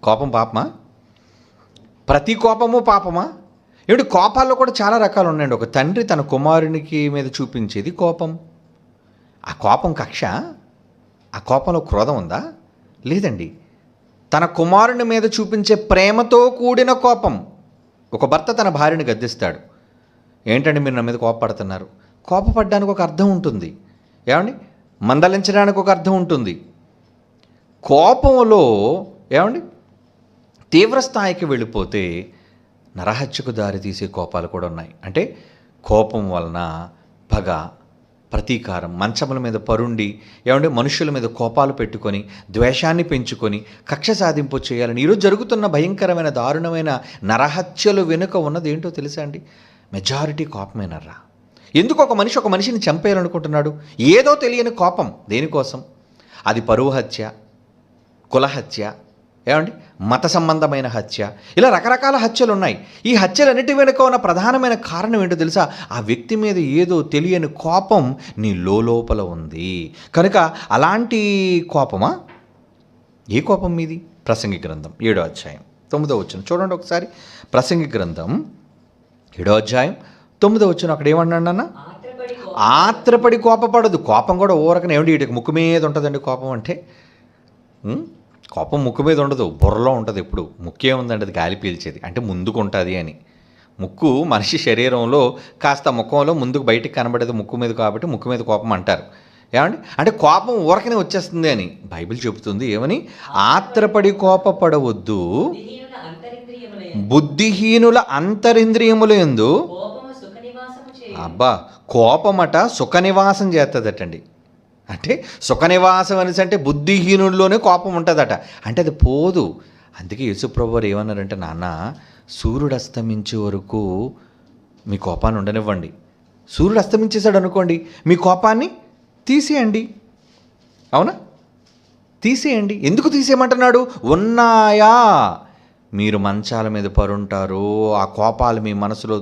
కోపం పాపమా? ప్రతి కోపము పాపమా? ఏమిటి, కోపాల్లో కూడా చాలా రకాలు ఉన్నాయండి. ఒక తండ్రి తన కుమారునికి మీద చూపించేది కోపం. ఆ కోపం కక్ష? ఆ కోపంలో క్రోధం ఉందా? లేదండి. తన కుమారుని మీద చూపించే ప్రేమతో కూడిన కోపం. ఒక భర్త తన భార్యని గద్దిస్తాడు. ఏంటంటే మీరు నా మీద కోపపడుతున్నారు? కోపపడ్డానికి ఒక అర్థం ఉంటుంది, ఏమండి? మందలించడానికి ఒక అర్థం ఉంటుంది. కోపంలో ఏమండి తీవ్ర స్థాయికి వెళ్ళిపోతే నరహత్యకు దారితీసే కోపాలు కూడా ఉన్నాయి. అంటే కోపం వలన పగ, ప్రతీకారం, మంచముల మీద పరుండి ఏమంటే మనుషుల మీద కోపాలు పెట్టుకొని ద్వేషాన్ని పెంచుకొని కక్ష సాధింపు చేయాలని ఈరోజు జరుగుతున్న భయంకరమైన దారుణమైన నరహత్యలు వెనుక ఉన్నది ఏంటో తెలుసా అండి? మెజారిటీ కోపమేనర్రా. ఎందుకు ఒక మనిషిని చంపేయాలనుకుంటున్నాడు? ఏదో తెలియని కోపం. దేనికోసం? అది పరువు హత్య, కులహత్య, ఏమండి మత సంబంధమైన హత్య, ఇలా రకరకాల హత్యలు ఉన్నాయి. ఈ హత్యలన్నిటి వెనుక ఉన్న ప్రధానమైన కారణం ఏంటో తెలుసా? ఆ వ్యక్తి మీద ఏదో తెలియని కోపం నీ లోపల ఉంది కనుక. అలాంటి కోపమా? ఏ కోపం మీది? ప్రసంగి గ్రంథం 7వ అధ్యాయం 9వ వచనం చూడండి ఒకసారి. ప్రసంగి గ్రంథం 7వ అధ్యాయం 9వ వచనం అక్కడ ఏమన్నాడు అన్న? ఆత్రపడి కోపపడదు. కోపం కూడా ఊరకనే ఏమండి వీటికి ముక్కు మీద ఉంటుందండి కోపం అంటే. కోపం ముక్కు మీద ఉండదు, బుర్రలో ఉంటుంది. ఎప్పుడు ముక్కే ఉందండి, అది గాలి పీల్చేది అంటే ముందుకు ఉంటుంది అని. ముక్కు మనిషి శరీరంలో కాస్త ముఖంలో ముందుకు బయటికి కనబడేది ముక్కు మీద, కాబట్టి ముక్కు మీద కోపం అంటారు. ఏమండి అంటే కోపం ఊరకనే వచ్చేస్తుంది అని బైబిల్ చెబుతుంది. ఏమని? ఆత్రపడి కోపపడవద్దు, బుద్ధిహీనుల అంతరింద్రియముల యందు. అబ్బా, కోపమట సుఖ నివాసం చేస్తుందటండి. అంటే సుఖ నివాసం అనేసి అంటే బుద్ధిహీనుల్లోనే కోపం ఉంటుందట. అంటే అది పోదు. అందుకే యేసుప్రభు వారు ఏమన్నారంటే, నాన్న సూర్యుడు అస్తమించే వరకు మీ కోపాన్ని ఉండనివ్వండి. సూర్యుడు అస్తమించేశాడు అనుకోండి, మీ కోపాన్ని తీసేయండి. అవునా? తీసేయండి. ఎందుకు తీసేయమంటున్నాడు? ఉన్నాయా? మీరు మంచాల మీద పరుంటారు, ఆ కోపాలు మీ మనసులో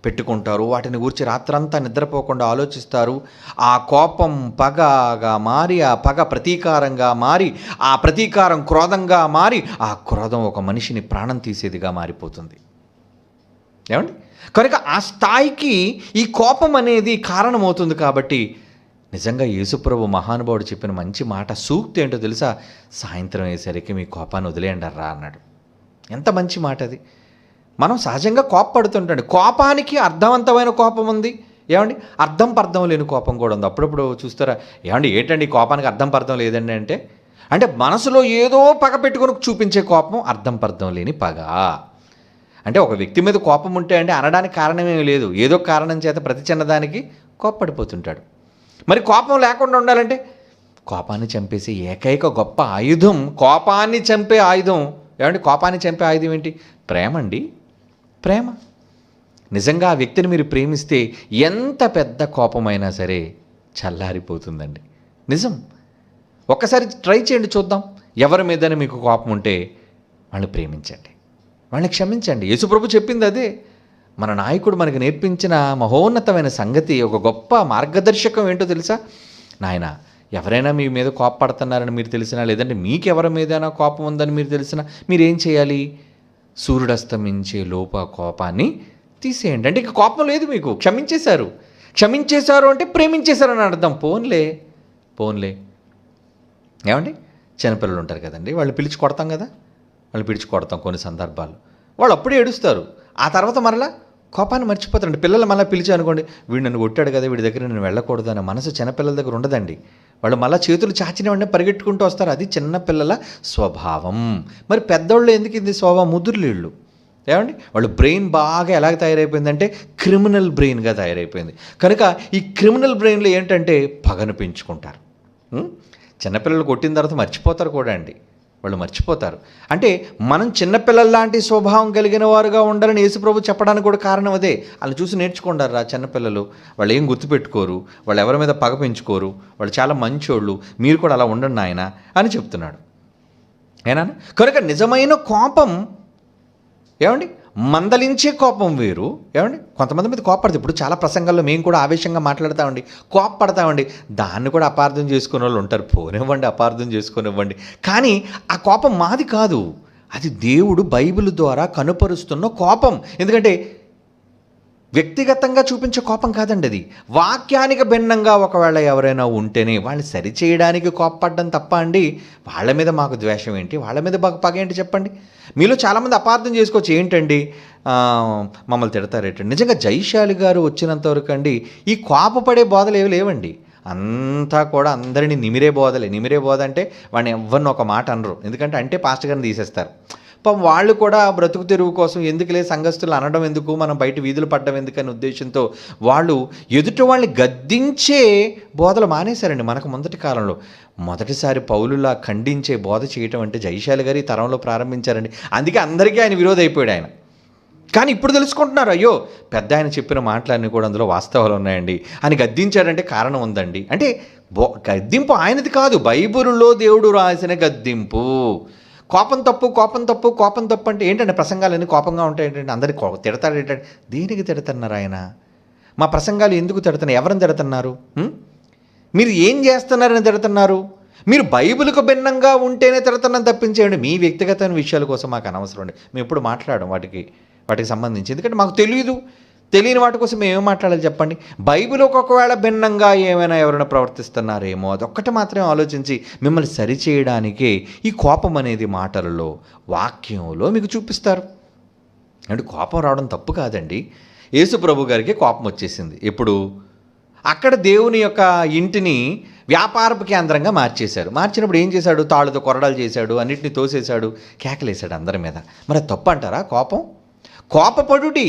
పెట్టుకుంటారు, వాటిని గురించి రాత్రంతా నిద్రపోకుండా ఆలోచిస్తారు. ఆ కోపం పగగా మారి, ఆ పగ ప్రతీకారంగా మారి, ఆ ప్రతీకారం క్రోధంగా మారి, ఆ క్రోధం ఒక మనిషిని ప్రాణం తీసేదిగా మారిపోతుంది. ఏమండి? కనుక ఆ స్థాయికి ఈ కోపం అనేది కారణమవుతుంది. కాబట్టి నిజంగా యేసుప్రభు మహానుభావుడు చెప్పిన మంచి మాట, సూక్తి ఏంటో తెలుసా? సాయంత్రం అయ్యేసరికి మీ కోపాన్ని వదిలేయండి రా అన్నాడు. ఎంత మంచి మాట అది. మనం సహజంగా కోపపడుతుంటాం. కోపానికి అర్థవంతమైన కోపం ఉంది, ఏమండి అర్థం పర్థం లేని కోపం కూడా ఉంది. అప్పుడప్పుడు చూస్తారా, ఏమండి ఏంటండి కోపానికి అర్థం పర్థం లేదండి అంటే, అంటే మనసులో ఏదో పగ పెట్టుకొని చూపించే కోపం అర్థం పర్థం లేని పగ. అంటే ఒక వ్యక్తి మీద కోపం ఉంటే అంటే అనడానికి కారణమేమీ లేదు, ఏదో కారణం చేత ప్రతి చిన్నదానికి కోపపడిపోతుంటాడు. మరి కోపం లేకుండా ఉండాలంటే కోపాన్ని చంపేసే ఏకైక గొప్ప ఆయుధం, కోపాన్ని చంపే ఆయుధం. ఏమండి కోపాన్ని చంపే ఆయుధం ఏంటి? ప్రేమ అండి. ప్రేమ. నిజంగా ఆ వ్యక్తిని మీరు ప్రేమిస్తే ఎంత పెద్ద కోపమైనా సరే చల్లారిపోతుందండి. నిజం. ఒక్కసారి ట్రై చేయండి, చూద్దాం. ఎవరి మీదనే మీకు కోపం ఉంటే వాళ్ళని ప్రేమించండి, వాళ్ళని క్షమించండి. యేసుప్రభు చెప్పింది అదే. మన నాయకుడు మనకు నేర్పించిన మహోన్నతమైన సంగతి, ఒక గొప్ప మార్గదర్శకం ఏంటో తెలుసా? నాయన, ఎవరైనా మీ మీద కోపపడుతున్నారని మీరు తెలిసినా, లేదంటే మీకు ఎవరి మీదైనా కోపం ఉందని మీరు తెలిసినా, మీరేం చేయాలి? సూర్యుడు అస్తమించే లోపు ఆ కోపాన్ని తీసేయండి. అంటే ఇక కోపం లేదు మీకు, క్షమించేశారు అంటే ప్రేమించేశారు అని అర్థం. పోన్లే ఏమండి, చిన్నపిల్లలు ఉంటారు కదండి, వాళ్ళు పిలిచి కొడతాం కొన్ని సందర్భాలు. వాళ్ళు అప్పుడే ఏడుస్తారు, ఆ తర్వాత మరలా కోపాన్ని మర్చిపోతారండి. పిల్లలు మళ్ళీ పిలిచి అనుకోండి, వీడు నన్ను కొట్టాడు కదా, వీడి దగ్గర నేను వెళ్ళకూడదు అనే మనసు చిన్నపిల్లల దగ్గర ఉండదండి. వాళ్ళు మళ్ళీ చేతులు చాచిన వెంటనే పరిగెట్టుకుంటూ వస్తారు. అది చిన్నపిల్లల స్వభావం. మరి పెద్దోళ్ళు ఎందుకు ఇది స్వభావం? ముదురులీళ్ళు ఏమండి, వాళ్ళు బ్రెయిన్ బాగా ఎలాగ తయారైపోయిందంటే క్రిమినల్ బ్రెయిన్గా తయారైపోయింది. కనుక ఈ క్రిమినల్ బ్రెయిన్లో ఏంటంటే పగను పెంచుకుంటారు. చిన్నపిల్లలు కొట్టిన తర్వాత మర్చిపోతారు కూడా అండి, వాళ్ళు మర్చిపోతారు. అంటే మనం చిన్నపిల్లల లాంటి స్వభావం కలిగిన వారుగా ఉండాలని యేసుప్రభు చెప్పడానికి కూడా కారణం అదే. వాళ్ళు చూసి నేర్చుకుంటారు ఆ చిన్నపిల్లలు. వాళ్ళు ఏం గుర్తుపెట్టుకోరు, వాళ్ళు ఎవరి మీద పగ పెంచుకోరు, వాళ్ళు చాలా మంచోళ్ళు, మీరు కూడా అలా ఉండండి నాయన అని చెప్తున్నాడు. ఏనా? కనుక నిజమైన కోపం ఏమండి, మందలించే కోపం వేరు. ఏమండి, కొంతమంది మీద కోపపడతారు. ఇప్పుడు చాలా ప్రసంగాల్లో మేము కూడా ఆవేశంగా మాట్లాడతామండి, కోపపడతామండి. దాన్ని కూడా అపార్థం చేసుకునే వాళ్ళు ఉంటారు. పోనివ్వండి, అపార్థం చేసుకునివ్వండి. కానీ ఆ కోపం మాది కాదు, అది దేవుడు బైబిల్ ద్వారా కనుపరుస్తున్న కోపం. ఎందుకంటే వ్యక్తిగతంగా చూపించే కోపం కాదండి, అది వాక్యానికి భిన్నంగా ఒకవేళ ఎవరైనా ఉంటేనే వాళ్ళని సరిచేయడానికి కోపపడ్డం తప్ప అండి, వాళ్ళ మీద మాకు ద్వేషం ఏంటి, వాళ్ళ మీద మాకు పగ ఏంటి చెప్పండి. మీలో చాలామంది అపార్థం చేసుకోవచ్చు, ఏంటండి మమ్మల్ని తిడతారేటండి. నిజంగా జైశాలి గారు వచ్చినంతవరకు అండి ఈ కోపపడే బోధలు ఏవి లేవండి. అంతా కూడా అందరినీ నిమిరే బోధ అంటే వాడిని ఎవరిని ఒక మాట అనరు. ఎందుకంటే అంటే పాస్టర్ గారిని తీసేస్తారు. పాపం వాళ్ళు కూడా బ్రతుకు తెరువు కోసం ఎందుకులే సంఘస్థులు అనడం ఎందుకు, మనం బయట వీధులు పడ్డం ఎందుకనే ఉద్దేశంతో వాళ్ళు ఎదుటి వాళ్ళని గద్దించే బోధలు మానేశారండి. మనకు మొదటి కాలంలో మొదటిసారి పౌలులా ఖండించే బోధ చేయటం అంటే జైశాలి గారు ఈ తరంలో ప్రారంభించారండి. అందుకే అందరికీ ఆయన విరోధి అయిపోయాడు ఆయన. కానీ ఇప్పుడు తెలుసుకుంటున్నారు, అయ్యో పెద్ద ఆయన చెప్పిన మాటలన్నీ కూడా అందులో వాస్తవాలు ఉన్నాయండి అని గద్దించాడంటే కారణం ఉందండి. అంటే గద్దింపు ఆయనది కాదు, బైబిల్లో దేవుడు రాసిన గద్దింపు. కోపం తప్పు అంటే ఏంటంటే ప్రసంగాలన్నీ కోపంగా ఉంటాయి ఏంటంటే, అందరికి తిడతాడు ఏంటంటే, దేనికి తిడుతున్నారు ఆయన? మా ప్రసంగాలు ఎందుకు తిడుతున్నారు? ఎవరిని తిడుతున్నారు? మీరు ఏం చేస్తున్నారని తిడుతున్నారు? మీరు బైబిల్కు భిన్నంగా ఉంటేనే తిడుతున్నాను తప్పించేయండి, మీ వ్యక్తిగతమైన విషయాల కోసం మాకు అనవసరం అండి. మేము ఎప్పుడు మాట్లాడడం వాటికి సంబంధించి, ఎందుకంటే మాకు తెలియని వాటి కోసం మేము ఏం మాట్లాడాలి చెప్పండి. బైబిల్కి ఒకవేళ భిన్నంగా ఏమైనా ఎవరైనా ప్రవర్తిస్తున్నారేమో అదొక్కటి మాత్రమే ఆలోచించి మిమ్మల్ని సరిచేయడానికే ఈ కోపం అనేది మాటలలో వాక్యంలో మీకు చూపిస్తారు. అంటే కోపం రావడం తప్పు కాదండి. యేసు ప్రభు గారికి కోపం వచ్చేసింది. ఎప్పుడు? అక్కడ దేవుని యొక్క ఇంటిని వ్యాపారపు కేంద్రంగా మార్చినప్పుడు ఏం చేశాడు? తాళ్ళతో కొరడాలు చేశాడు, అన్నిటిని తోసేశాడు, కేకలేశాడు అందరి మీద. మరి అది తప్పు అంటారా? కోపపడుడి.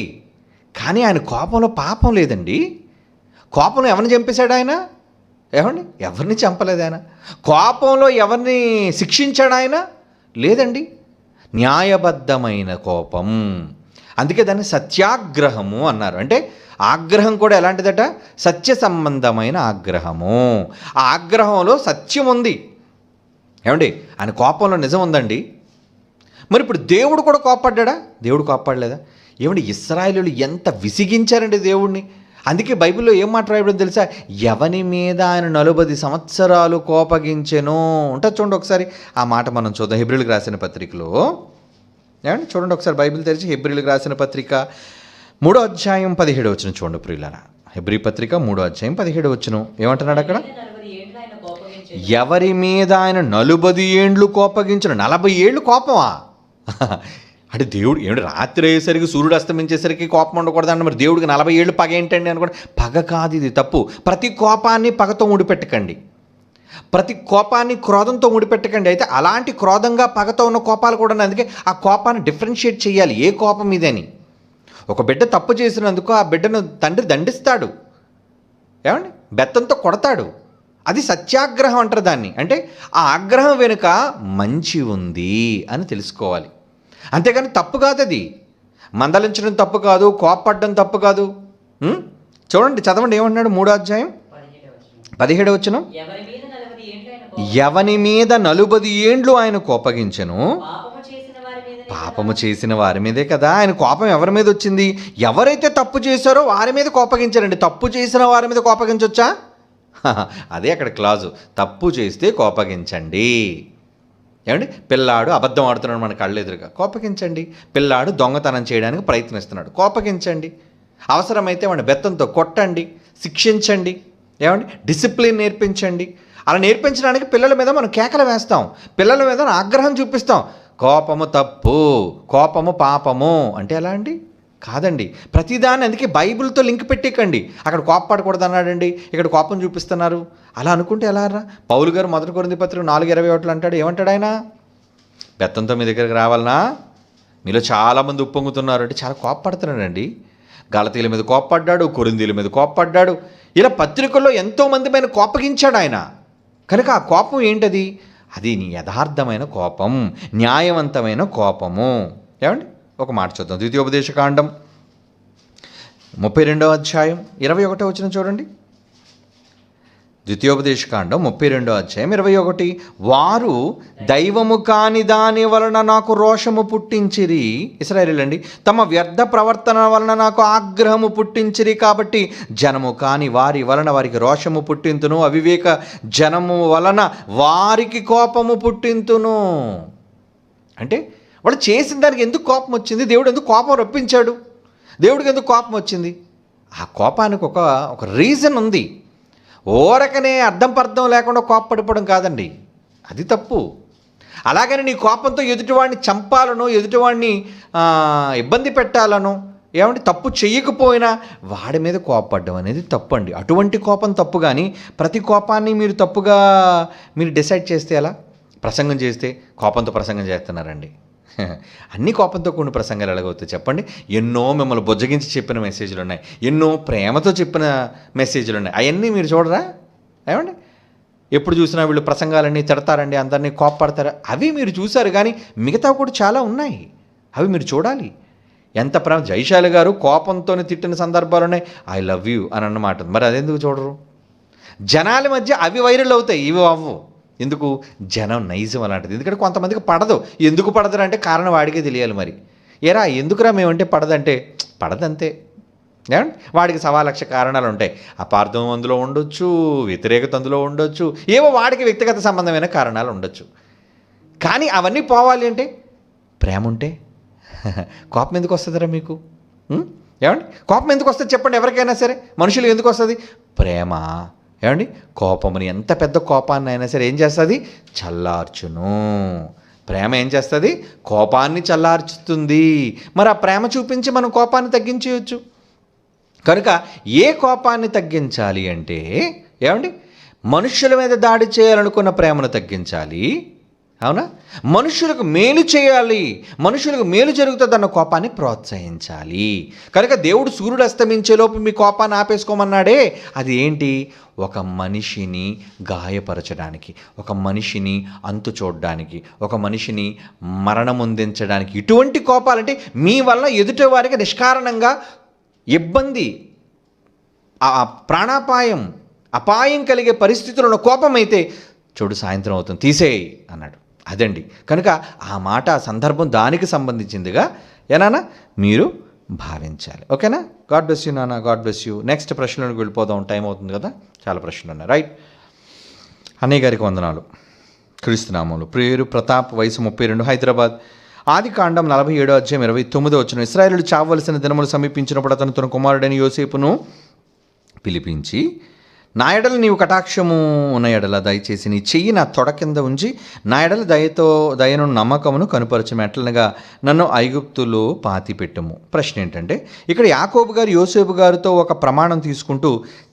కానీ ఆయన కోపంలో పాపం లేదండి. కోపంలో ఎవరిని చంపేశాడు ఆయన? ఎవరిని చంపలేదు ఆయన. కోపంలో ఎవరిని శిక్షించాడు ఆయన? లేదండి. న్యాయబద్ధమైన కోపం. అందుకే దాన్ని సత్యాగ్రహము అన్నారు. అంటే ఆగ్రహం కూడా ఎలాంటిదట? సత్య సంబంధమైన ఆగ్రహము. ఆ ఆగ్రహంలో సత్యం ఉంది. ఆయన కోపంలో నిజం ఉందండి. మరి ఇప్పుడు దేవుడు కూడా కోపడ్డా? దేవుడు కోపడలేదా? ఇశ్రాయేలీయులు ఎంత విసిగించారండి దేవుడిని. అందుకే బైబిల్లో ఏం మాట రాయడం తెలుసా? ఎవని మీద ఆయన 40 సంవత్సరాలు కోపగించెను ఉంటుంది. చూడండి ఒకసారి ఆ మాట మనం చూద్దాం. హెబ్రీయులకు రాసిన పత్రికలో చూడండి ఒకసారి, బైబిల్ తెరిచి హెబ్రీయులకు రాసిన పత్రిక 3వ అధ్యాయం 17వ వచనం చూడండి ప్రియులారా. హెబ్రీ పత్రిక 3వ అధ్యాయం 17వ వచనం ఏమంటున్నాడు అక్కడ? ఎవరి మీద ఆయన 40 ఏండ్లు కోపగించను. 40 ఏళ్ళు కోపమా? అంటే దేవుడు రాత్రి అయ్యేసరికి సూర్యుడు అస్తమించేసరికి కోపం ఉండకూడదండి. మరి దేవుడికి 40 ఏళ్ళు పగ ఏంటండి అనుకోండి. పగ కాదు, ఇది తప్పు. ప్రతి కోపాన్ని పగతో ముడిపెట్టకండి, ప్రతి కోపాన్ని క్రోధంతో ముడిపెట్టకండి. అయితే అలాంటి క్రోధంగా పగతో ఉన్న కోపాలు కూడా, అందుకే ఆ కోపాన్ని డిఫరెన్షియేట్ చేయాలి. ఏ కోపం ఇదని? ఒక బిడ్డ తప్పు చేసినందుకు ఆ బిడ్డను తండ్రి దండిస్తాడు, బెత్తంతో కొడతాడు. అది సత్యాగ్రహం అంటారు దాన్ని. అంటే ఆ ఆగ్రహం వెనుక మంచి ఉంది అని తెలుసుకోవాలి. అంతేగాని తప్పు కాదు అది. మందలించడం తప్పు కాదు, కోపపడడం తప్పు కాదు. చూడండి, చదవండి ఏమన్నాడు? 3వ అధ్యాయం 17వ వచనం. ఎవని మీద 40 ఏండ్లు ఆయన కోపగించెను. పాపము చేసిన వారి మీదే కదా. ఆయన కోపం ఎవరి మీద వచ్చింది? ఎవరైతే తప్పు చేశారో వారి మీద కోపగించారండి. తప్పు చేసిన వారి మీద కోపగించొచ్చా? అదే అక్కడ క్లాజు. తప్పు చేస్తే కోపగించండి. ఏమండి, పిల్లాడు అబద్ధం ఆడుతున్నాడు మన కళ్ళు ఎదురుగా, కోపగించండి. పిల్లాడు దొంగతనం చేయడానికి ప్రయత్నిస్తున్నాడు, కోపగించండి. అవసరమైతే వాడిని బెత్తంతో కొట్టండి, శిక్షించండి. ఏమండి, డిసిప్లిన్ నేర్పించండి. అలా నేర్పించడానికి పిల్లల మీద మనం కేకలు వేస్తాం, పిల్లల మీద ఆగ్రహం చూపిస్తాం. కోపము తప్పు, కోపము పాపము అంటే ఎలా అండి? కాదండి. ప్రతిదాన్ని అందుకే బైబిల్తో లింక్ పెట్టేకండి. అక్కడ కోపపడకూడదు అన్నాడండి, ఇక్కడ కోపం చూపిస్తున్నారు. అలా అనుకుంటే ఎలా రా? పౌలు గారు 1 కొరింథీ పత్రిక 4:21 అంటాడు. ఏమంటాడు ఆయన? బెత్తంతో మీ దగ్గరికి రావాలనా? మీలో చాలామంది ఉప్పొంగుతున్నారు అంటే చాలా కోపపడుతున్నాడండి. గలతీల మీద కోపపడ్డాడు, కొరింథీల మీద కోపపడ్డాడు. ఇలా పత్రికల్లో ఎంతోమంది పైన కోపగించాడు ఆయన. కనుక ఆ కోపం ఏంటది? అది యథార్థమైన కోపం, న్యాయవంతమైన కోపము. ఏమండి, ఒక మాట చూద్దాం. ద్వితీయోపదేశకాండం 32వ అధ్యాయం 21వ వచనం చూడండి. ద్వితీయోపదేశకాండం 32వ అధ్యాయం 21. వారు దైవము కాని దాని వలన నాకు రోషము పుట్టించిరి, ఇశ్రాయేలీయులండి, తమ వ్యర్థ ప్రవర్తన వలన నాకు ఆగ్రహము పుట్టించిరి, కాబట్టి జనము కాని వారి వలన వారికి రోషము పుట్టింతును, అవివేక జనము వలన వారికి కోపము పుట్టింతును. అంటే వాళ్ళు చేసిన దానికి ఎందుకు కోపం వచ్చింది? దేవుడు ఎందుకు కోపం రప్పించాడు? దేవుడికి ఎందుకు కోపం వచ్చింది? ఆ కోపానికి ఒక రీజన్ ఉంది. ఓరకనే అర్థం పర్థం లేకుండా కోపపడిపోవడం కాదండి, అది తప్పు. అలాగని నీ కోపంతో ఎదుటివాడిని చంపాలనో, ఎదుటివాడిని ఇబ్బంది పెట్టాలనో, ఏమంటే తప్పు చెయ్యకపోయినా వాడి మీద కోపపడడం అనేది తప్పు అండి. అటువంటి కోపం తప్పు. కానీ ప్రతి కోపాన్ని మీరు తప్పుగా మీరు డిసైడ్ చేస్తే ఎలా? ప్రసంగం చేస్తే కోపంతో ప్రసంగం చేస్తున్నారండి. అన్ని కోపంతో కూడిన ప్రసంగాలు ఎలాగవుతాయి చెప్పండి? ఎన్నో మిమ్మల్ని బుజ్జగించి చెప్పిన మెసేజ్లు ఉన్నాయి, ఎన్నో ప్రేమతో చెప్పిన మెసేజ్లు ఉన్నాయి. అవన్నీ మీరు చూడరా? ఏమండి, ఎప్పుడు చూసినా వీళ్ళు ప్రసంగాలన్నీ తిడతారండి, అందరినీ కోపపడతారు, అవి మీరు చూశారు. కానీ మిగతా కూడా చాలా ఉన్నాయి, అవి మీరు చూడాలి. ఎంత ప్రేమ! జైశాలి గారు కోపంతోనే తిట్టిన సందర్భాలు ఉన్నాయి. ఐ లవ్ యూ అని అన్నమాట. మరి అదెందుకు చూడరు? జనాల మధ్య అవి వైరల్ అవుతాయి, ఇవి అవ్వవు. ఎందుకు? జనం నైజం అలాంటిది. ఎందుకంటే కొంతమందికి పడదు. ఎందుకు పడదంటే కారణం వాడికే తెలియాలి. మరి ఏరా ఎందుకురా మేమంటే పడదంటే పడదంతే. ఏమండి, వాడికి 1,00,000 కారణాలు ఉంటాయి. అపార్థం అందులో ఉండొచ్చు, వ్యతిరేకత అందులో ఉండొచ్చు, ఏవో వాడికి వ్యక్తిగత సంబంధమైన కారణాలు ఉండొచ్చు. కానీ అవన్నీ పోవాలి అంటే ప్రేమ ఉంటే. కోపం ఎందుకు వస్తుందిరా మీకు? ఏమండి, కోపం ఎందుకు వస్తుంది చెప్పండి? ఎవరికైనా సరే మనుషులు ఎందుకు వస్తుంది? ప్రేమ. ఏమండి, కోపమని ఎంత పెద్ద కోపాన్ని అయినా సరే ఏం చేస్తుంది? చల్లార్చును. ప్రేమ ఏం చేస్తుంది? కోపాన్ని చల్లార్చుతుంది. మరి ఆ ప్రేమ చూపించి మనం కోపాన్ని తగ్గించేయచ్చు. కనుక ఏ కోపాన్ని తగ్గించాలి అంటే ఏమండి, మనుషుల మీద దాడి చేయాలనుకున్న ప్రేమను తగ్గించాలి. అవునా? మనుషులకు మేలు చేయాలి, మనుషులకు మేలు జరుగుతుందన్న కోపాన్ని ప్రోత్సహించాలి. కనుక దేవుడు సూర్యుడు అస్తమించేలోపు మీ కోపాన్ని ఆపేసుకోమన్నాడే, అది ఏంటి? ఒక మనిషిని గాయపరచడానికి, ఒక మనిషిని అంతు చూడడానికి, ఒక మనిషిని మరణమొందించడానికి. ఇటువంటి కోపాలంటే మీ వల్ల ఎదుటి వారికి నిష్కారణంగా ఇబ్బంది, ప్రాణాపాయం, అపాయం కలిగే పరిస్థితుల్లో కోపం అయితే చూడు సాయంత్రం అవుతుంది తీసేయి అన్నాడు. అదండి. కనుక ఆ మాట, ఆ సందర్భం దానికి సంబంధించిందిగా ఏనానా మీరు భావించాలి. ఓకేనా? గాడ్ బ్లెస్ యూ నాన్న, గాడ్ బ్లెస్ యూ. నెక్స్ట్ ప్రశ్నలకు వెళ్ళిపోదాం, టైం అవుతుంది కదా, చాలా ప్రశ్నలు ఉన్నాయి. రైట్. అన్నయ్య గారికి వందనాలు. క్రీస్తునామములు. ప్రియురు ప్రతాప్, వయసు 32, హైదరాబాద్. ఆదికాండం 47వ అధ్యాయం 29వ వచనం. ఇశ్రాయేలులు చావవలసిన దినములు సమీపించినప్పుడు అతను తన కుమారుడైన యోసేపును పిలిపించి, నా ఎడల నీవు కటాక్షము ఉన్న ఎడల దయచేసి నీ చెయ్యి నా తొడ కింద ఉంచి నా ఎడల దయను నమ్మకమును కనుపరచమెట్లనగా నన్ను ఐగుప్తులో పాతిపెట్టుము. ప్రశ్న ఏంటంటే, ఇక్కడ యాకోబు గారు యోసేపు గారితో ఒక ప్రమాణం తీసుకుంటూ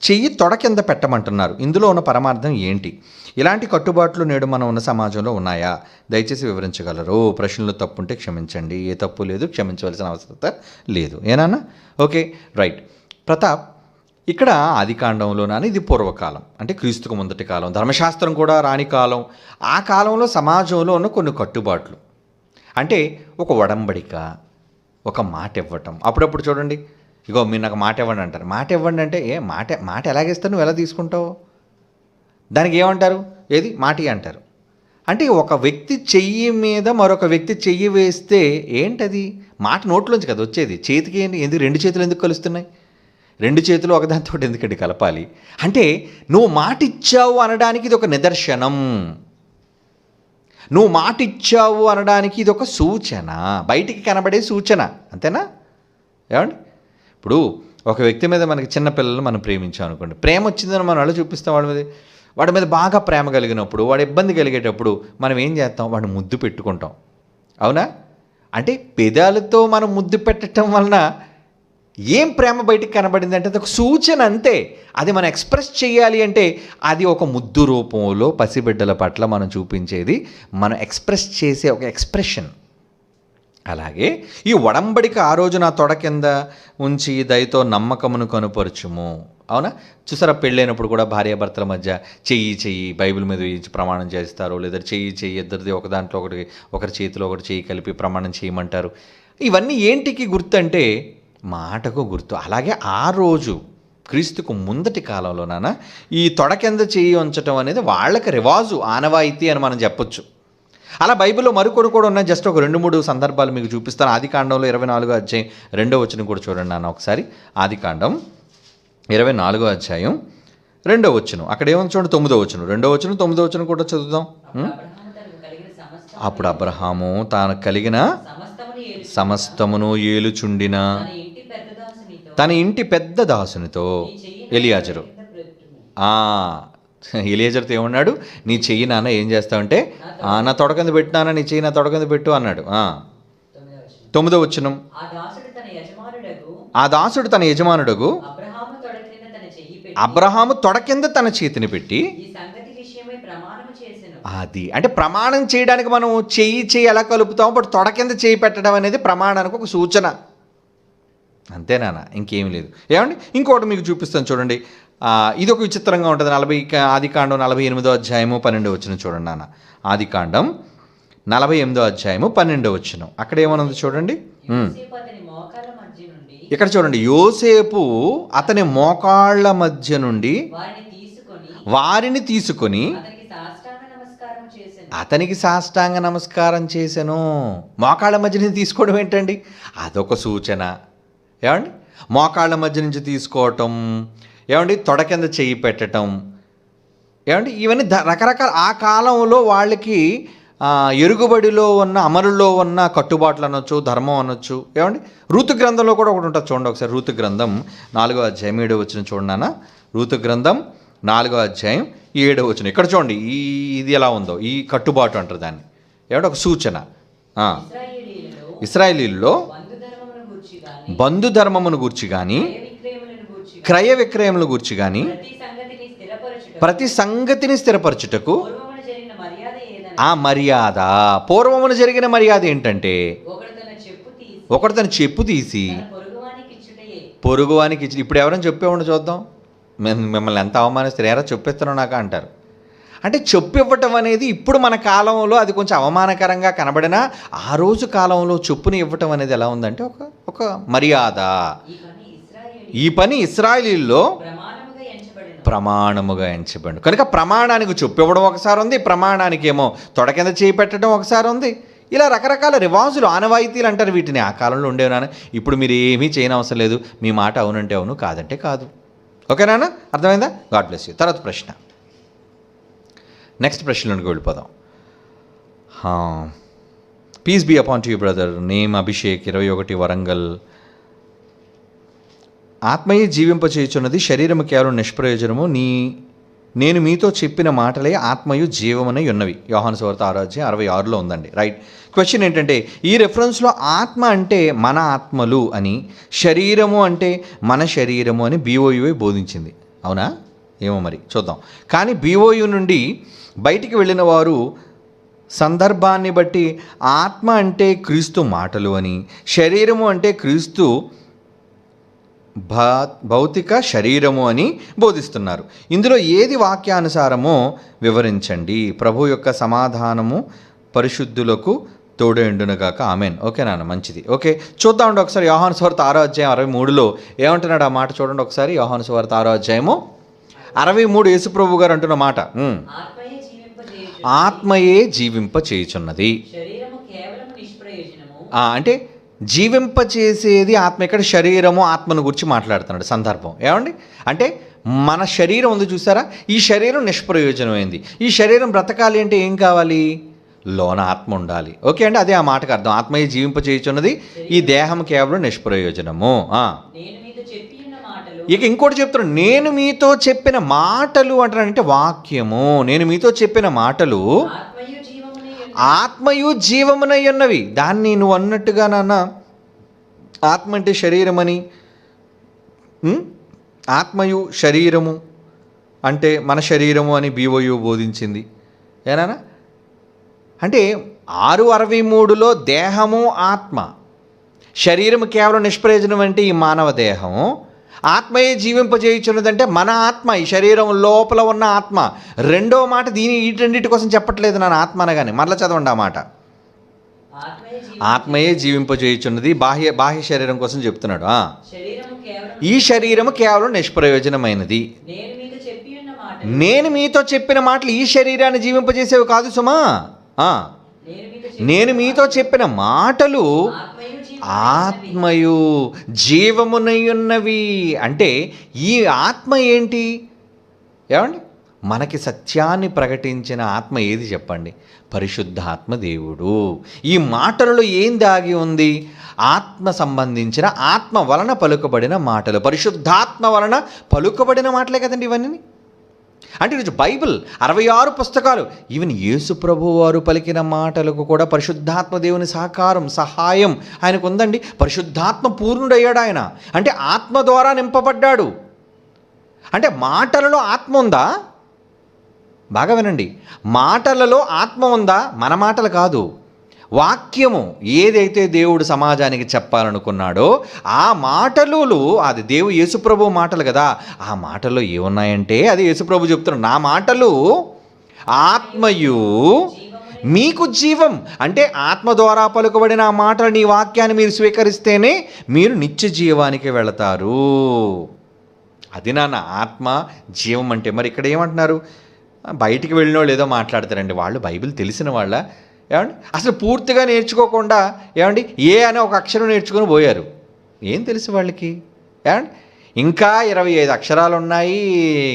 చెయ్యి తొడ కింద పెట్టమంటున్నారు. ఇందులో ఉన్న పరమార్థం ఏంటి? ఇలాంటి కట్టుబాట్లు నేడు మనం ఉన్న సమాజంలో ఉన్నాయా? దయచేసి వివరించగలరు. ప్రశ్నలు తప్పుంటే క్షమించండి, ఏ తప్పు లేదు, క్షమించవలసిన అవసరత లేదు. ఏనాన్నా? Okay, right. ప్రతాప్, ఇక్కడ ఆదికాండంలోనని ఇది పూర్వకాలం, అంటే క్రీస్తుకు ముందటి కాలం, ధర్మశాస్త్రం కూడా రాని కాలం. ఆ కాలంలో సమాజంలో ఉన్న కొన్ని కట్టుబాట్లు, అంటే ఒక ఒడంబడిక, ఒక మాట ఇవ్వటం. అప్పుడప్పుడు చూడండి, ఇగో మీరు నాకు మాట ఇవ్వండి అంటారు. మాట ఇవ్వండి అంటే మాట ఎలాగేస్తావు, నువ్వు ఎలా తీసుకుంటావు? దానికి ఏమంటారు? ఏది మాటి అంటారు. అంటే ఒక వ్యక్తి చెయ్యి మీద మరొక వ్యక్తి చెయ్యి వేస్తే ఏంటది? మాట నోట్లోంచి కదా వచ్చేది, చేతికి ఎందుకు 2 చేతులు ఎందుకు కలుస్తున్నాయి? 2 చేతులు ఒకదానితో ఎందుకంటే కలపాలి? అంటే నువ్వు మాట ఇచ్చావు అనడానికి ఇది ఒక నిదర్శనం. నువ్వు మాట ఇచ్చావు అనడానికి ఇది ఒక సూచన, బయటికి కనబడే సూచన, అంతేనా? ఏమండి, ఇప్పుడు ఒక వ్యక్తి మీద మనకి చిన్న పిల్లలు మనం ప్రేమించాం అనుకోండి, ప్రేమ వచ్చిందని మనం అలా చూపిస్తాం వాడి మీద బాగా ప్రేమ కలిగినప్పుడు, వాడు ఇబ్బంది కలిగేటప్పుడు మనం ఏం చేస్తాం? వాడిని ముద్దు పెట్టుకుంటాం, అవునా? అంటే పెదాలతో మనం ముద్దు పెట్టడం వలన ఏం ప్రేమ బయటికి కనబడింది అంటే అది ఒక సూచన అంతే. అది మనం ఎక్స్ప్రెస్ చేయాలి అంటే అది ఒక ముద్దు రూపంలో పసిబిడ్డల పట్ల మనం చూపించేది, మనం ఎక్స్ప్రెస్ చేసే ఒక ఎక్స్ప్రెషన్. అలాగే ఈ ఒడంబడిక ఆ రోజు నా తొడ కింద ఉంచి దయతో నమ్మకమును కనుపరచుము, అవునా? చూసారా, పెళ్ళైనప్పుడు కూడా భార్యాభర్తల మధ్య చెయ్యి బైబిల్ మీద వేయించి ప్రమాణం చేస్తారు, లేదా చెయ్యి ఇద్దరిది ఒక దాంట్లో ఒకరి చేతిలో ఒకటి చెయ్యి కలిపి ప్రమాణం చేయమంటారు. ఇవన్నీ ఏంటికి గుర్తు అంటే మాటకు గుర్తు. అలాగే ఆ రోజు క్రీస్తుకు ముందటి కాలంలో ఈ తొడ కింద చెయ్యి ఉంచడం అనేది వాళ్ళకి రివాజు, ఆనవాయితీ అని మనం చెప్పొచ్చు. అలా బైబిల్లో మరికొన్ని కూడా ఉన్నాయి. జస్ట్ ఒక 2-3 సందర్భాలు మీకు చూపిస్తాను. ఆదికాండంలో 24వ అధ్యాయం 2వ వచనం కూడా చూడండి నాన్న ఒకసారి. ఆదికాండం 24వ అధ్యాయం 2వ వచనం, అక్కడ ఏమని చూడండి, 9వ వచనం, 2వ వచనం 9వ వచనం కూడా చదువుదాం. అప్పుడు అబ్రహాము తాను కలిగిన సమస్తమును ఏలుచుండిన తన ఇంటి పెద్ద దాసునితో ఎలియాజరు, ఎలియాజర్తో ఏమన్నాడు? నీ చెయ్యి నాన్న ఏం చేస్తావంటే నా తొడ కింద పెట్టినానా, నీ చెయ్యి నా తొడ కింద పెట్టు అన్నాడు. 9వ వచనం, ఆ దాసుడు తన యజమానుడగు అబ్రహాము తొడ కింద తన చేతిని పెట్టి, అది అంటే ప్రమాణం చేయడానికి మనం చెయ్యి ఎలా కలుపుతాం, బట్ తొడ కింద చేయి పెట్టడం అనేది ప్రమాణానికి ఒక సూచన, అంతేనా? ఇంకేమీ లేదు. ఏమండి, ఇంకోటి మీకు చూపిస్తాను చూడండి. ఇది ఒక విచిత్రంగా ఉంటుంది. ఆదికాండం 48వ అధ్యాయము 12వ వచనం చూడండి నాన్న. ఆదికాండం 48వ అధ్యాయము 12వ వచనం, అక్కడ ఏమనుంది చూడండి. ఇక్కడ చూడండి, యోసేపు అతని మోకాళ్ళ మధ్య నుండి వారిని తీసుకొని అతనికి సాష్టాంగ నమస్కారం చేశాను. మోకాళ్ళ మధ్య నుంచి తీసుకోవడం ఏంటండి? అదొక సూచన. ఏమండి, మోకాళ్ళ మధ్య నుంచి తీసుకోవటం, ఏమండి, తొడ కింద చెయ్యి పెట్టడం, ఏమండి, ఇవన్నీ రకరకాల ఆ కాలంలో వాళ్ళకి ఎరుగుబడిలో ఉన్న అమలులో ఉన్న కట్టుబాట్లు అనొచ్చు, ధర్మం అనొచ్చు. ఏమండి, ఋతు గ్రంథంలో కూడా ఒకటి ఉంటుంది చూడండి ఒకసారి. ఋతు గ్రంథం 4వ అధ్యాయం 7వ వచనం చూడండి. ఋతు గ్రంథం 4వ అధ్యాయం 7వ వచనం, ఇక్కడ చూడండి. ఇది ఎలా ఉందో, ఈ కట్టుబాటు అంటారు దాన్ని. ఏమంటే ఒక సూచన. ఇశ్రాయేలీల్లో బంధు ధర్మమును గూర్చి కానీ క్రయ విక్రయముల గూర్చి కానీ ప్రతి సంగతిని స్థిరపరచుటకు ఆ మర్యాద, పూర్వమున జరిగిన మర్యాద ఏంటంటే ఒకడు తన చెప్పు తీసి పొరుగువానికి ఇచ్చి. ఇప్పుడు ఎవరైనా చెప్పేవాడిని చూద్దాం, మిమ్మల్ని ఎంత అవమానిస్తారు, ఎరా చెప్పేస్తున్నావు నాకు అంటారు. అంటే చెప్పు ఇవ్వటం అనేది ఇప్పుడు మన కాలంలో అది కొంచెం అవమానకరంగా కనబడినా ఆ రోజు కాలంలో చెప్పుని ఇవ్వటం అనేది ఎలా ఉందంటే ఒక మర్యాద. ఈ పని ఇశ్రాయేలీల్లో ప్రమాణముగా ఎంచబడి, కనుక ప్రమాణానికి చెప్పు ఇవ్వడం ఒకసారి ఉంది, ప్రమాణానికి ఏమో తొడ కింద చేయి పెట్టడం ఒకసారి ఉంది. ఇలా రకరకాల రివాజులు, ఆనవాయితీలు అంటారు వీటిని. ఆ కాలంలో ఉండేవనా, ఇప్పుడు మీరు ఏమీ చేయనవసరం లేదు, మీ మాట అవునంటే అవును, కాదంటే కాదు. ఓకేనా, అర్థమైందా? God bless you. తర్వాత ప్రశ్న, నెక్స్ట్ ప్రశ్నలోకి వెళ్ళిపోదాం. Peace be upon to you brother, name Abhishek, 21 Warangal. ఆత్మయే జీవింపచేయుచున్నది, శరీరము కేవలం నిష్ప్రయోజనము. నేను మీతో చెప్పిన మాటలే ఆత్మయు జీవమనై ఉన్నవి. యోహాను సువార్త 6వ అధ్యాయం 66లో ఉందండి. రైట్. క్వశ్చన్ ఏంటంటే, ఈ రెఫరెన్స్లో ఆత్మ అంటే మన ఆత్మలు అని, శరీరము అంటే మన శరీరము అని BOUA బోధించింది. అవునా? ఏమో మరి చూద్దాం. కానీ BOU నుండి బయటికి వెళ్ళిన వారు సందర్భాన్ని బట్టి ఆత్మ అంటే క్రీస్తు మాటలు అని, శరీరము అంటే క్రీస్తు భౌతిక శరీరము అని బోధిస్తున్నారు. ఇందులో ఏది వాక్యానుసారమో వివరించండి. ప్రభు యొక్క సమాధానము పరిశుద్ధులకు తోడేండునుగాక. ఆమెన్. ఓకే నాన్న, మంచిది. ఓకే, చూద్దామండి ఒకసారి. యోహాను సువార్త 6వ అధ్యాయం 63లో ఏమంటున్నాడు ఆ మాట చూడండి ఒకసారి. యోహాను సువార్త 6వ అధ్యాయము 63 యేసుప్రభు గారు అంటున్న మాట, ఆత్మయే జీవింప చేయుచున్నది. అంటే జీవింపచేసేది ఆత్మ. ఇక్కడ శరీరము, ఆత్మను గురించి మాట్లాడుతున్నాడు సందర్భం. ఏమండి, అంటే మన శరీరం ఉంది చూసారా, ఈ శరీరం నిష్ప్రయోజనమైంది. ఈ శరీరం బ్రతకాలి అంటే ఏం కావాలి? లోన ఆత్మ ఉండాలి. ఓకే అండి, అదే ఆ మాటకు అర్థం. ఆత్మయే జీవింపచేయుచున్నది, ఈ దేహం కేవలం నిష్ప్రయోజనము. ఇక ఇంకోటి చెప్తున్నాడు, నేను మీతో చెప్పిన మాటలు అంటానంటే వాక్యము. నేను మీతో చెప్పిన మాటలు ఆత్మయు జీవమునై ఉన్నవి. దాన్ని నువ్వు అన్నట్టుగా నాన్న ఆత్మ అంటే శరీరమని, ఆత్మయు శరీరము అంటే మన శరీరము అని BOU బోధించింది. ఏనా అంటే 6:63లో దేహము ఆత్మ, శరీరము కేవలం నిష్ప్రయోజనం అంటే ఈ మానవ దేహం, ఆత్మయే జీవింపజేయుచున్నదంటే మన ఆత్మ, ఈ శరీరం లోపల ఉన్న ఆత్మ. రెండో మాట వీటన్నిటి కోసం చెప్పట్లేదు నాన్న ఆత్మ అనగానే. మరలా చదవండి ఆ మాట. ఆత్మయే జీవింపజేయుచున్నది, బాహ్య శరీరం కోసం చెప్తున్నాడు. ఈ శరీరము కేవలం నిష్ప్రయోజనమైనది. నేను మీతో చెప్పిన మాటలు ఈ శరీరాన్ని జీవింపజేసేవి కాదు సుమా. నేను మీతో చెప్పిన మాటలు ఆత్మయు జీవమునయున్నవి. అంటే ఈ ఆత్మ ఏంటి ఏమండి? మనకి సత్యాన్ని ప్రకటించిన ఆత్మ ఏది చెప్పండి? పరిశుద్ధాత్మ దేవుడు. ఈ మాటలలో ఏం దాగి ఉంది? ఆత్మ సంబంధించిన, ఆత్మ వలన పలుకబడిన మాటలు, పరిశుద్ధాత్మ వలన పలుకబడిన మాటలే కదండి ఇవన్నీ. అంటే ఈరోజు బైబిల్ 66 పుస్తకాలు, ఈవెన్ యేసు ప్రభు వారు పలికిన మాటలకు కూడా పరిశుద్ధాత్మ దేవుని సహాయం ఆయనకు ఉందండి. పరిశుద్ధాత్మ పూర్ణుడయ్యాడు ఆయన, అంటే ఆత్మ ద్వారా నింపబడ్డాడు. అంటే మాటలలో ఆత్మ ఉందా? బాగా వినండి, మాటలలో ఆత్మ ఉందా? మన మాటలు కాదు, వాక్యము ఏదైతే దేవుడు సమాజానికి చెప్పాలనుకున్నాడో ఆ మాటలు, అది యేసుప్రభు మాటలు కదా. ఆ మాటల్లో ఏమున్నాయంటే అది యేసుప్రభు చెప్తున్నాడు, నా మాటలు ఆత్మయు మీకు జీవం. అంటే ఆత్మ ద్వారా పలుకబడిన ఆ మాటలు, నీ వాక్యాన్ని మీరు స్వీకరిస్తేనే మీరు నిత్య జీవానికి వెళతారు. అది నాన్న ఆత్మ జీవం అంటే. మరి ఇక్కడ ఏమంటున్నారు? బయటికి వెళ్ళిన వాళ్ళు ఏదో మాట్లాడతారండి, వాళ్ళు బైబిల్ తెలిసిన వాళ్ళ ఏమండి? అసలు పూర్తిగా నేర్చుకోకుండా ఏమండి ఏ అనే ఒక అక్షరం నేర్చుకొని పోయారు. ఏం తెలుసు వాళ్ళకి ఏమండి? ఇంకా 25 అక్షరాలు ఉన్నాయి,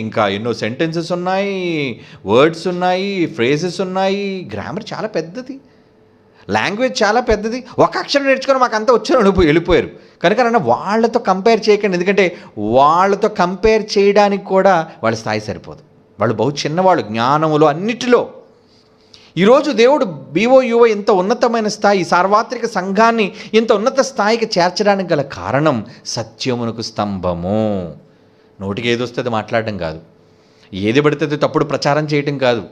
ఇంకా ఎన్నో సెంటెన్సెస్ ఉన్నాయి, వర్డ్స్ ఉన్నాయి, ఫ్రేజెస్ ఉన్నాయి, గ్రామర్ చాలా పెద్దది, లాంగ్వేజ్ చాలా పెద్దది. ఒక అక్షరం నేర్చుకొని మాకు అంతా వచ్చారు వెళ్ళిపోయారు. కనుక నన్ను వాళ్ళతో కంపేర్ చేయకండి, ఎందుకంటే వాళ్ళతో కంపేర్ చేయడానికి కూడా వాళ్ళ స్థాయి సరిపోదు. వాళ్ళు బహు చిన్నవాళ్ళు జ్ఞానములో అన్నిటిలో. ఈరోజు దేవుడు BOUO ఇంత ఉన్నతమైన స్థాయి, సార్వత్రిక సంఘాన్ని ఇంత ఉన్నత స్థాయికి చేర్చడానికి గల కారణం సత్యమునకు స్తంభము. నోటికి ఏదొస్తుంది మాట్లాడడం కాదు, ఏది పడితే తప్పుడు ప్రచారం చేయటం కాదు,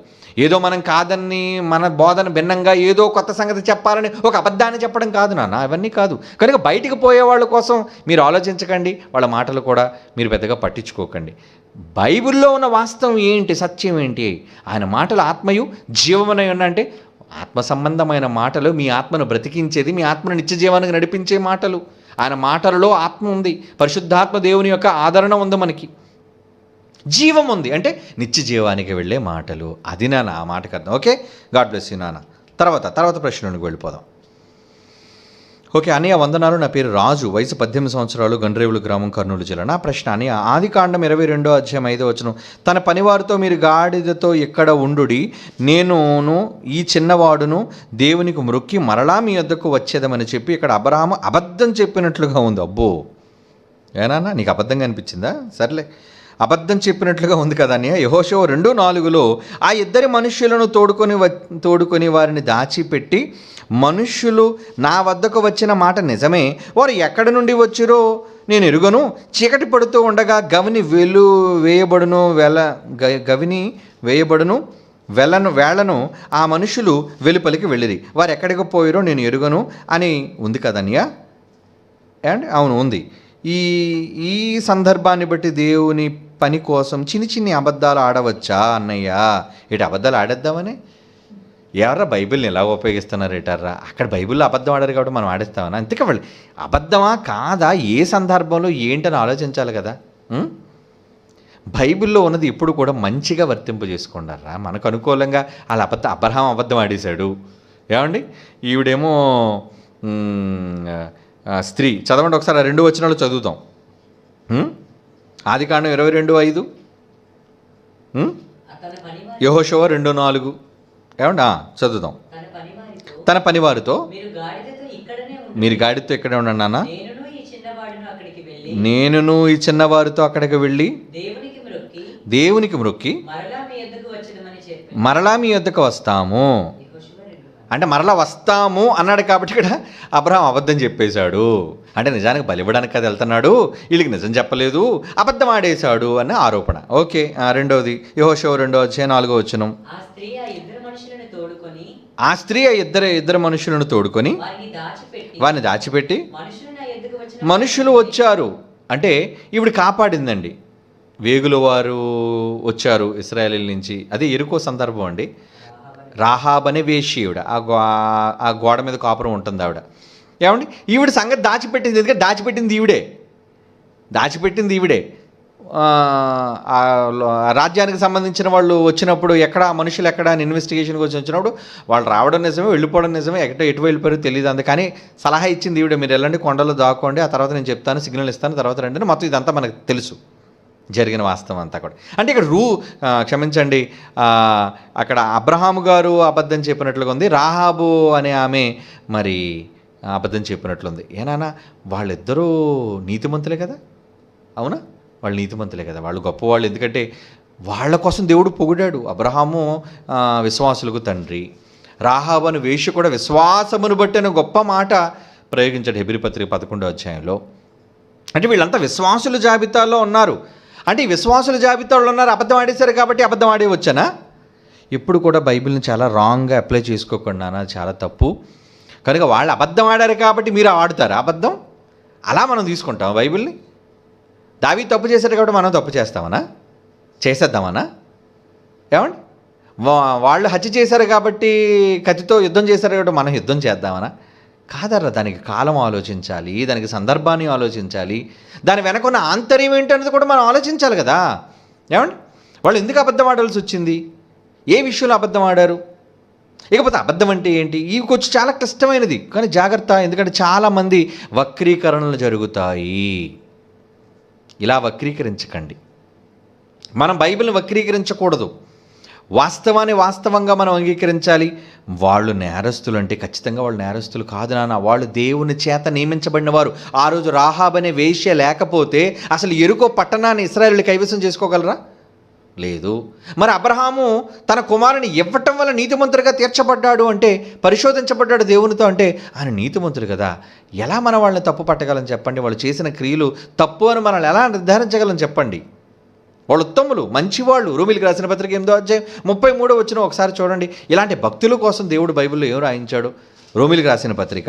ఏదో మనం కాదని మన బోధన భిన్నంగా ఏదో కొత్త సంగతి చెప్పాలని ఒక అబద్ధాన్ని చెప్పడం కాదు నాన్న, అవన్నీ కాదు. కనుక బయటికి పోయే వాళ్ళ కోసం మీరు ఆలోచించకండి, వాళ్ళ మాటలు కూడా మీరు పెద్దగా పట్టించుకోకండి. బైబిల్లో ఉన్న వాస్తవం ఏంటి, సత్యం ఏంటి? ఆయన మాటలు ఆత్మయు జీవమునై అంటే ఆత్మ సంబంధమైన మాటలు, మీ ఆత్మను బ్రతికించేది, మీ ఆత్మను నిత్య జీవానికి నడిపించే మాటలు. ఆయన మాటలలో ఆత్మ ఉంది, పరిశుద్ధాత్మ దేవుని యొక్క ఆదరణ ఉంది, మనకి జీవం ఉంది, అంటే నిత్య జీవానికి వెళ్ళే మాటలు. అది నాన్న ఆ మాటకు అర్థం. ఓకే, గాడ్ బ్లెస్ యూ నాన్న. తర్వాత ప్రశ్నలోకి వెళ్ళిపోదాం. ఓకే అన్నయ్య వందనాలు, నా పేరు రాజు, వయసు 18 సంవత్సరాలు, గండ్రేవులు గ్రామం, కర్నూలు జిల్లా. నా ప్రశ్న అన్నయ్య, ఆదికాండం 22:5 తన పనివారితో మీరు గాడిదతో ఇక్కడ ఉండుడి, నేనును ఈ చిన్నవాడును దేవునికి మ్రొక్కి మరలా మీ వద్దకు వచ్చేదమని చెప్పి ఇక్కడ అబ్రహాము అబద్ధం చెప్పినట్లుగా ఉంది. అబ్బో ఏనా, నీకు అబద్ధంగా అనిపించిందా? సర్లే, అబద్ధం చెప్పినట్లుగా ఉంది కదా అన్నయ్య. యెహోషువ 2:4 ఆ ఇద్దరి మనుష్యులను తోడుకొని వారిని దాచిపెట్టి, మనుష్యులు నా వద్దకు వచ్చిన మాట నిజమే, వారు ఎక్కడి నుండి వచ్చిరో నేను ఎరుగను, చీకటి పడుతూ ఉండగా గవిని వేయబడును వేళను ఆ మనుషులు వెలుపలికి వెళ్ళిరి, వారు ఎక్కడికి పోయిరో నేను ఎరుగను అని ఉంది కదన్యా. అండ్ అవును ఉంది. ఈ సందర్భాన్ని బట్టి దేవుని పని కోసం చిన్ని అబద్ధాలు ఆడవచ్చా అన్నయ్య? ఇటు అబద్ధాలు ఆడేద్దామని ఎవరా బైబిల్ని ఎలా ఉపయోగిస్తున్నారు ఏటారా? అక్కడ బైబిల్లో అబద్ధం ఆడారు కాబట్టి మనం ఆడేస్తామని. అంతేకా వాళ్ళు అబద్ధమా కాదా, ఏ సందర్భంలో ఏంటని ఆలోచించాలి కదా. బైబిల్లో ఉన్నది ఎప్పుడు కూడా మంచిగా వర్తింపు చేసుకున్నారా. మనకు అనుకూలంగా వాళ్ళ అబ్రహాం అబద్ధం ఆడేశాడు ఏమండి, ఈవిడేమో స్త్రీ. చదవండి ఒకసారి, 2 వచనాలు చదువుతాం. ఆదికాండం 22:5, యెహోషువ 2:4 ఏమండి చదువుదాం. తన పనివారితో మీరు గాడిదతో ఇక్కడనే ఉండు. మీరు గాడితో ఇక్కడే ఉండండి నాన్న, నేనును ఈ చిన్నవాడును అక్కడికి వెళ్ళి నేనును ఈ చిన్నవారితో అక్కడికి వెళ్ళి దేవునికి మ్రొక్కి దేవునికి మ్రొక్కి మరలా మీ యొద్దకు వచ్చేదమని చెప్పి మరలా మీ వద్దకు వస్తాము. యెహోషువ 2. అంటే మరలా వస్తాము అన్నాడు కాబట్టి ఇక్కడ అబ్రహాం అబద్ధం చెప్పేశాడు. అంటే నిజానికి బలివ్వడానికి కదా వెళ్తున్నాడు, వీళ్ళకి నిజం చెప్పలేదు, అబద్ధం ఆడేశాడు అన్న ఆరోపణ. ఓకే, రెండవది యెహోషువ 2:4 ఆ స్త్రీ ఆ ఇద్దరు మనుషులను తోడుకొని ఆ స్త్రీ ఆ ఇద్దరు మనుషులను తోడుకొని వారిని దాచిపెట్టి మనుషులు నా యొద్దకు వచ్చిన మనుషులు వచ్చారు. అంటే ఈవిడ కాపాడిందండి. వేగుల వారు వచ్చారు ఇశ్రాయేలీల నుంచి. అదే ఎరుకో సందర్భం అండి. రాహాబ్ అనే వేశ్య ఈవిడ. ఆ గోడ మీద కాపురం ఉంటుంది ఆవిడ. ఏమండి, ఈవిడ సంగతి దాచిపెట్టింది. ఎందుకంటే దాచిపెట్టింది ఈవిడే. ఆ రాజ్యానికి సంబంధించిన వాళ్ళు వచ్చినప్పుడు ఆ మనుషులు ఎక్కడ అని ఇన్వెస్టిగేషన్కి వచ్చినప్పుడు వాళ్ళు రావడం నిజమే, వెళ్ళిపోవడం నిజమే, ఎటు వెళ్ళిపోయారో తెలియదు. అందుకని సలహా ఇచ్చింది ఈవిడ, మీరు వెళ్ళండి కొండలో దాక్కోండి, ఆ తర్వాత నేను చెప్తాను, సిగ్నల్ ఇస్తాను, తర్వాత రండి. మొత్తం ఇదంతా మనకు తెలుసు, జరిగిన వాస్తవం అంతా కూడా. అంటే ఇక్కడ క్షమించండి, అక్కడ అబ్రహాము గారు అబద్ధం చెప్పినట్లుగా ఉంది, రాహాబు అనే ఆమె మరి అబద్ధం చెప్పినట్లుంది. ఏనానా వాళ్ళిద్దరూ నీతిమంతులే కదా, అవునా? వాళ్ళు నీతిమంతులే కదా, వాళ్ళు గొప్పవాళ్ళు. ఎందుకంటే వాళ్ళ కోసం దేవుడు పొగిడాడు. అబ్రహాము విశ్వాసులకు తండ్రి, రాహాబు అనే వేశ్య కూడా విశ్వాసమును బట్టి అనే గొప్ప మాట ప్రయోగించాడు హెబ్రీ పత్రిక 11వ అధ్యాయంలో. అంటే వీళ్ళంతా విశ్వాసుల జాబితాలో ఉన్నారు. అంటే ఈ విశ్వాసుల జాబితాలో ఉన్నారు, అబద్ధం ఆడేశారు కాబట్టి అబద్ధం ఆడే వచ్చానా? ఇప్పుడు కూడా బైబిల్ని చాలా రాంగ్గా అప్లై చేసుకోకుండా, అది చాలా తప్పు. కనుక వాళ్ళు అబద్ధం ఆడారు కాబట్టి మీరు ఆడుతారు అబద్ధం, అలా మనం తీసుకుంటాం బైబిల్ని. దావీదు తప్పు చేశారు కాబట్టి మనం తప్పు చేసేద్దామనా? ఏమండి, వాళ్ళు హత్య చేశారు కాబట్టి కత్తితో యుద్ధం చేశారు కాబట్టి మనం యుద్ధం చేద్దామనా? కాదర్రా, దానికి కాలం ఆలోచించాలి, దానికి సందర్భాన్ని ఆలోచించాలి, దాని వెనకున్న ఆంతర్యం ఏంటనేది కూడా మనం ఆలోచించాలి కదా. ఏమండి, వాళ్ళు ఎందుకు అబద్ధం ఆడాల్సి వచ్చింది, ఏ విషయంలో అబద్ధం ఆడారు, ఇకపోతే అబద్ధం అంటే ఏంటి, ఇవి కొంచెం చాలా క్లిష్టమైనది. కానీ జాగ్రత్త, ఎందుకంటే చాలామంది వక్రీకరణలు జరుగుతాయి. ఇలా వక్రీకరించకండి. మనం బైబిల్ని వక్రీకరించకూడదు, వాస్తవాన్ని వాస్తవంగా మనం అంగీకరించాలి. వాళ్ళు నేరస్తులు అంటే ఖచ్చితంగా వాళ్ళు నేరస్తులు కాదు నాన్న, వాళ్ళు దేవుని చేత నియమించబడిన వారు. ఆ రోజు రాహాబ్ అనే వేశ్య లేకపోతే అసలు ఎరుకో పట్టణాన్ని ఇశ్రాయేలు కైవసం చేసుకోగలరా? లేదు. మరి అబ్రహాము తన కుమారుని ఇవ్వటం వల్ల నీతిమంతుడిగా తీర్చబడ్డాడు అంటే, పరిశోధించబడ్డాడు దేవునితో అంటే ఆయన నీతిమంతుడు కదా. ఎలా మనం వాళ్ళని తప్పు పట్టగలం చెప్పండి? వాళ్ళు చేసిన క్రియలు తప్పు అని మనల్ని ఎలా నిర్ధారించగలం చెప్పండి? వాళ్ళు ఉత్తములు, మంచివాళ్ళు. రోమీయులకు రాసిన పత్రిక 8వ అధ్యాయం 33 ఒకసారి చూడండి. ఇలాంటి భక్తుల కోసం దేవుడు బైబిల్లో ఏం రాయించాడు? రోమీయులకు రాసిన పత్రిక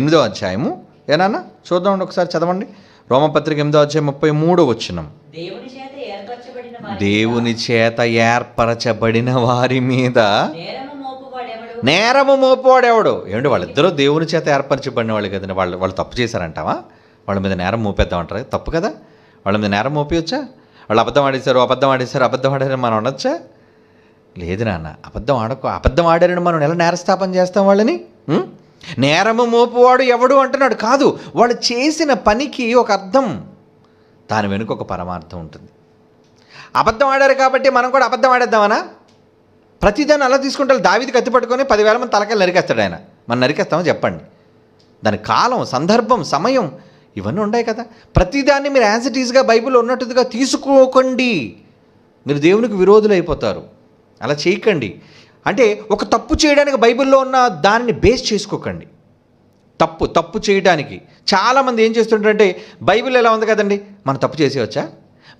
8వ అధ్యాయము ఏనాన్న చూద్దామండి, ఒకసారి చదవండి. రోమపత్రిక 8వ అధ్యాయం 33 దేవుని చేత ఏర్పరచబడిన వారి మీద నేరము మోపువాడెవడు? ఏమంటే వాళ్ళిద్దరూ దేవుని చేత ఏర్పరచబడిన వాళ్ళు కదండి. వాళ్ళు తప్పు చేశారంటావా? వాళ్ళ మీద నేరం మోపేద్దామంటారా? తప్పు కదా. వాళ్ళ మీద నేరం మోపించచ్చా? వాళ్ళు అబద్ధం ఆడారని మనం అనొచ్చా? లేదు నాన్న, అబద్ధం ఆడారని మనం ఎలా నేరస్థాపన చేస్తాం వాళ్ళని? నేరము మోపువాడు ఎవడు అంటున్నాడు. కాదు, వాళ్ళు చేసిన పనికి ఒక అర్థం, దాని వెనుక ఒక పరమార్థం ఉంటుంది. అబద్ధం ఆడారు కాబట్టి మనం కూడా అబద్ధం ఆడేద్దామనా? ప్రతిదాన్ని అలా తీసుకుంటారు. దావీదు కత్తి పట్టుకొని 10,000 మంది తలకాయలు నరికేస్తాడు ఆయన. మనం నరికేస్తామో చెప్పండి? దాని కాలం, సందర్భం, సమయం ఇవన్నీ ఉన్నాయి కదా. ప్రతిదాన్ని మీరు యాజ్ ఇట్ ఈజ్గా బైబిల్లో ఉన్నట్టుగా తీసుకోకండి, మీరు దేవునికి విరోధులు అయిపోతారు. అలా చేయకండి. అంటే ఒక తప్పు చేయడానికి బైబిల్లో ఉన్న దానిని బేస్ చేసుకోకండి. తప్పు చేయడానికి చాలామంది ఏం చేస్తుంటారంటే, బైబిల్ ఎలా ఉంది కదండి, మనం తప్పు చేసేయవచ్చా?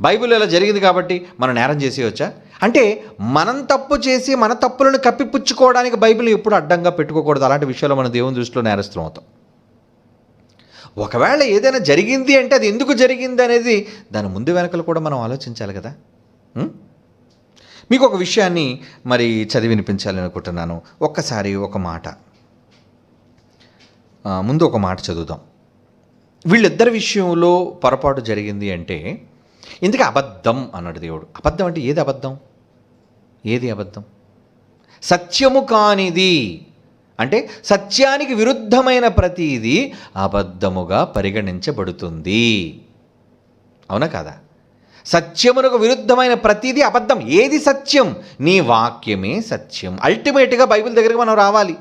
బైబిల్ ఎలా జరిగింది కాబట్టి మనం నేరం చేసేయవచ్చా? అంటే మనం తప్పు చేసి మన తప్పులను కప్పిపుచ్చుకోవడానికి బైబిల్ ఎప్పుడు అడ్డంగా పెట్టుకోకూడదు. అలాంటి విషయాల్లో మన దేవుని దృష్టిలో నేరస్తులం అవుతాం. ఒకవేళ ఏదైనా జరిగింది అంటే అది ఎందుకు జరిగింది అనేది దాని ముందు వెనకలు కూడా మనం ఆలోచించాలి కదా. మీకు ఒక విషయాన్ని మరి చదివి వినిపించాలని అనుకుంటున్నాను. ఒక్కసారి ఒక మాట, ముందు ఒక మాట చదువుదాం. వీళ్ళిద్దరి విషయంలో పొరపాటు జరిగింది అంటే ఇందుకే అబద్ధం అన్నాడు దేవుడు. అబద్ధం అంటే ఏది అబద్ధం? సత్యము కానిది అంటే సత్యానికి విరుద్ధమైన ప్రతిదీ అబద్ధముగా పరిగణించబడుతుంది. అవునా కాదా? సత్యమునకు విరుద్ధమైన ప్రతిదీ అబద్ధం. ఏది సత్యం? నీ వాక్యమే సత్యం. అల్టిమేట్గా బైబిల్ దగ్గరికి మనం రావాలి.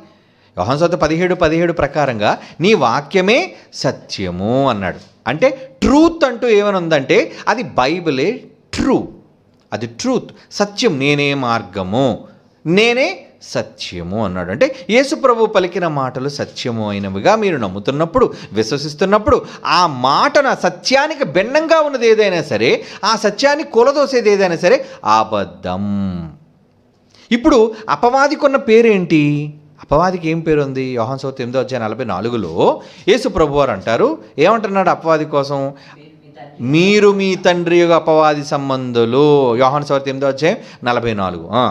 యోహాను సువార్త 17:17 ప్రకారంగా నీ వాక్యమే సత్యము అన్నాడు. అంటే ట్రూత్ అంటూ ఏమని ఉందంటే అది బైబిలే ట్రూ, అది ట్రూత్, సత్యం. నేనే మార్గము, నేనే సత్యము అన్నాడు. అంటే యేసుప్రభు పలికిన మాటలు సత్యము అయినవిగా మీరు నమ్ముతున్నప్పుడు, విశ్వసిస్తున్నప్పుడు, ఆ మాటన సత్యానికి భిన్నంగా ఉన్నది ఏదైనా సరే, ఆ సత్యాన్ని కూలదోసేది ఏదైనా సరే అబద్ధం. ఇప్పుడు అపవాదికున్న పేరేంటి? అపవాదికి ఏం పేరు ఉంది? యోహాను సువార్త 8:44 యేసు ప్రభు వారు అంటారు, ఏమంటున్నాడు అపవాది కోసం? మీరు మీ తండ్రి యొక్క అపవాది సంబంధులు. యోహాను సువార్త 8:44.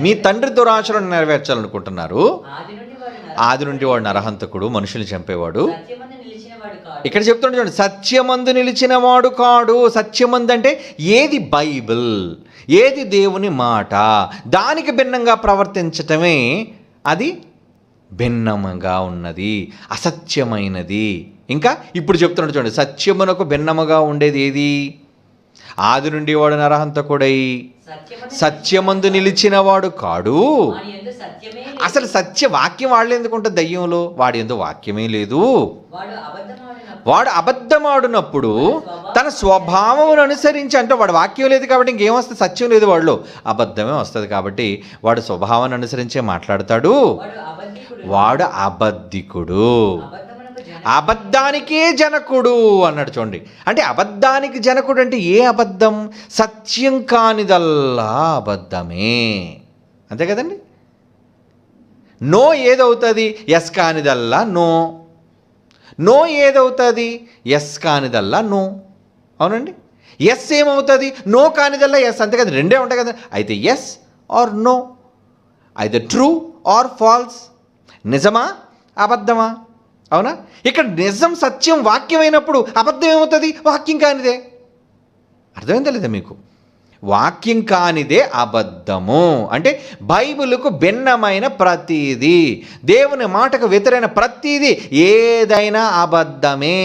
మీ తండ్రి దురాశలను నెరవేర్చాలనుకుంటున్నారు. ఆది నుండి వాడు నరహంతకుడు, మనుషుల్ని చంపేవాడు. ఇక్కడ చెప్తుండే చూడండి, సత్యమందు నిలిచిన వాడు కాడు. సత్యమందు అంటే ఏది? బైబిల్, ఏది దేవుని మాట, దానికి భిన్నంగా ప్రవర్తించటమే అది భిన్నముగా ఉన్నది, అసత్యమైనది. ఇంకా ఇప్పుడు చెప్తున్నాడు చూడండి, సత్యమునకు భిన్నముగా ఉండేది ఏది? ఆది నుండి వాడు నరహంతకుడై సత్యమందు నిలిచిన వాడు కాడు. అసలు సత్య వాక్యం వాడలే ఎందుకు ఉంటుంది? దయ్యంలో వాడి యందు వాక్యమే లేదు. వాడు అబద్ధమాడినప్పుడు తన స్వభావమును అనుసరించి, అంటే వాడు వాక్యం లేదు కాబట్టి ఇంకేమొస్తుంది? సత్యం లేదు వాడిలో, అబద్ధమే వస్తుంది. కాబట్టి వాడు స్వభావాన్ని అనుసరించే మాట్లాడతాడు. వాడు అబద్ధికుడు, అబద్ధానికే జనకుడు అన్నాడు చూడండి. అంటే అబద్ధానికి జనకుడు అంటే ఏ అబద్ధం? సత్యం కానిదల్లా అబద్ధమే, అంతే కదండి. నో ఏదవుతుంది? ఎస్ కానిదల్లా నో. నో ఏదవుతుంది? ఎస్ కానిదల్లా నో. అవునండి. ఎస్ ఏమవుతుంది? నో కానిదల్లా ఎస్, అంతే కదా, రెండే ఉంటాయి కదా. అయితే ఎస్ ఆర్ నో, అయితే ట్రూ ఆర్ ఫాల్స్, నిజమా అబద్ధమా? అవునా? ఇక్కడ నిజం సత్యం వాక్యమైనప్పుడు అబద్ధం ఏమవుతుంది? వాక్యం కానిదే. అర్థమైందా లేదా మీకు? వాక్యం కానిదే అబద్ధము. అంటే బైబిలుకు భిన్నమైన ప్రతీది, దేవుని మాటకు వ్యతిరేకమైన ప్రతీది ఏదైనా అబద్ధమే.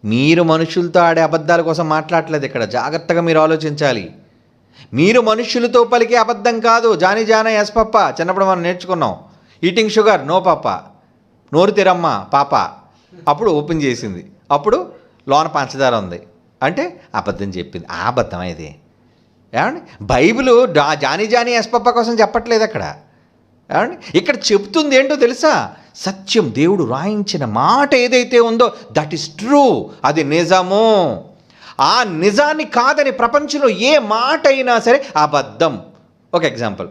మీరు మనుషులతో ఆడే అబద్ధాల కోసం మాట్లాడలేదు ఇక్కడ, జాగ్రత్తగా మీరు ఆలోచించాలి. మీరు మనుషులతో పలికే అబద్ధం కాదు. జానీ జానా ఎస్ పప్ప, చిన్నప్పుడు మనం నేర్చుకున్నాం. ఈటింగ్ షుగర్ నో పాప, నోరు తెరమ్మ పాప. అప్పుడు ఓపెన్ చేసింది, అప్పుడు లోన పంచదార ఉంది అంటే అబద్ధం చెప్పింది. ఆ అబద్ధం ఇది. ఏమండి? బైబిల్ జానీ జానీ ఎస్ పప్ప కోసం చెప్పట్లేదు అక్కడ. ఏమండి? ఇక్కడ చెప్తుంది ఏంటో తెలుసా? సత్యం, దేవుడు రాయించిన మాట ఏదైతే ఉందో దట్ ఈస్ ట్రూ, అది నిజము. ఆ నిజాన్ని కాదని ప్రపంచంలో ఏ మాట అయినా సరే అబద్ధం. ఒక ఎగ్జాంపుల్,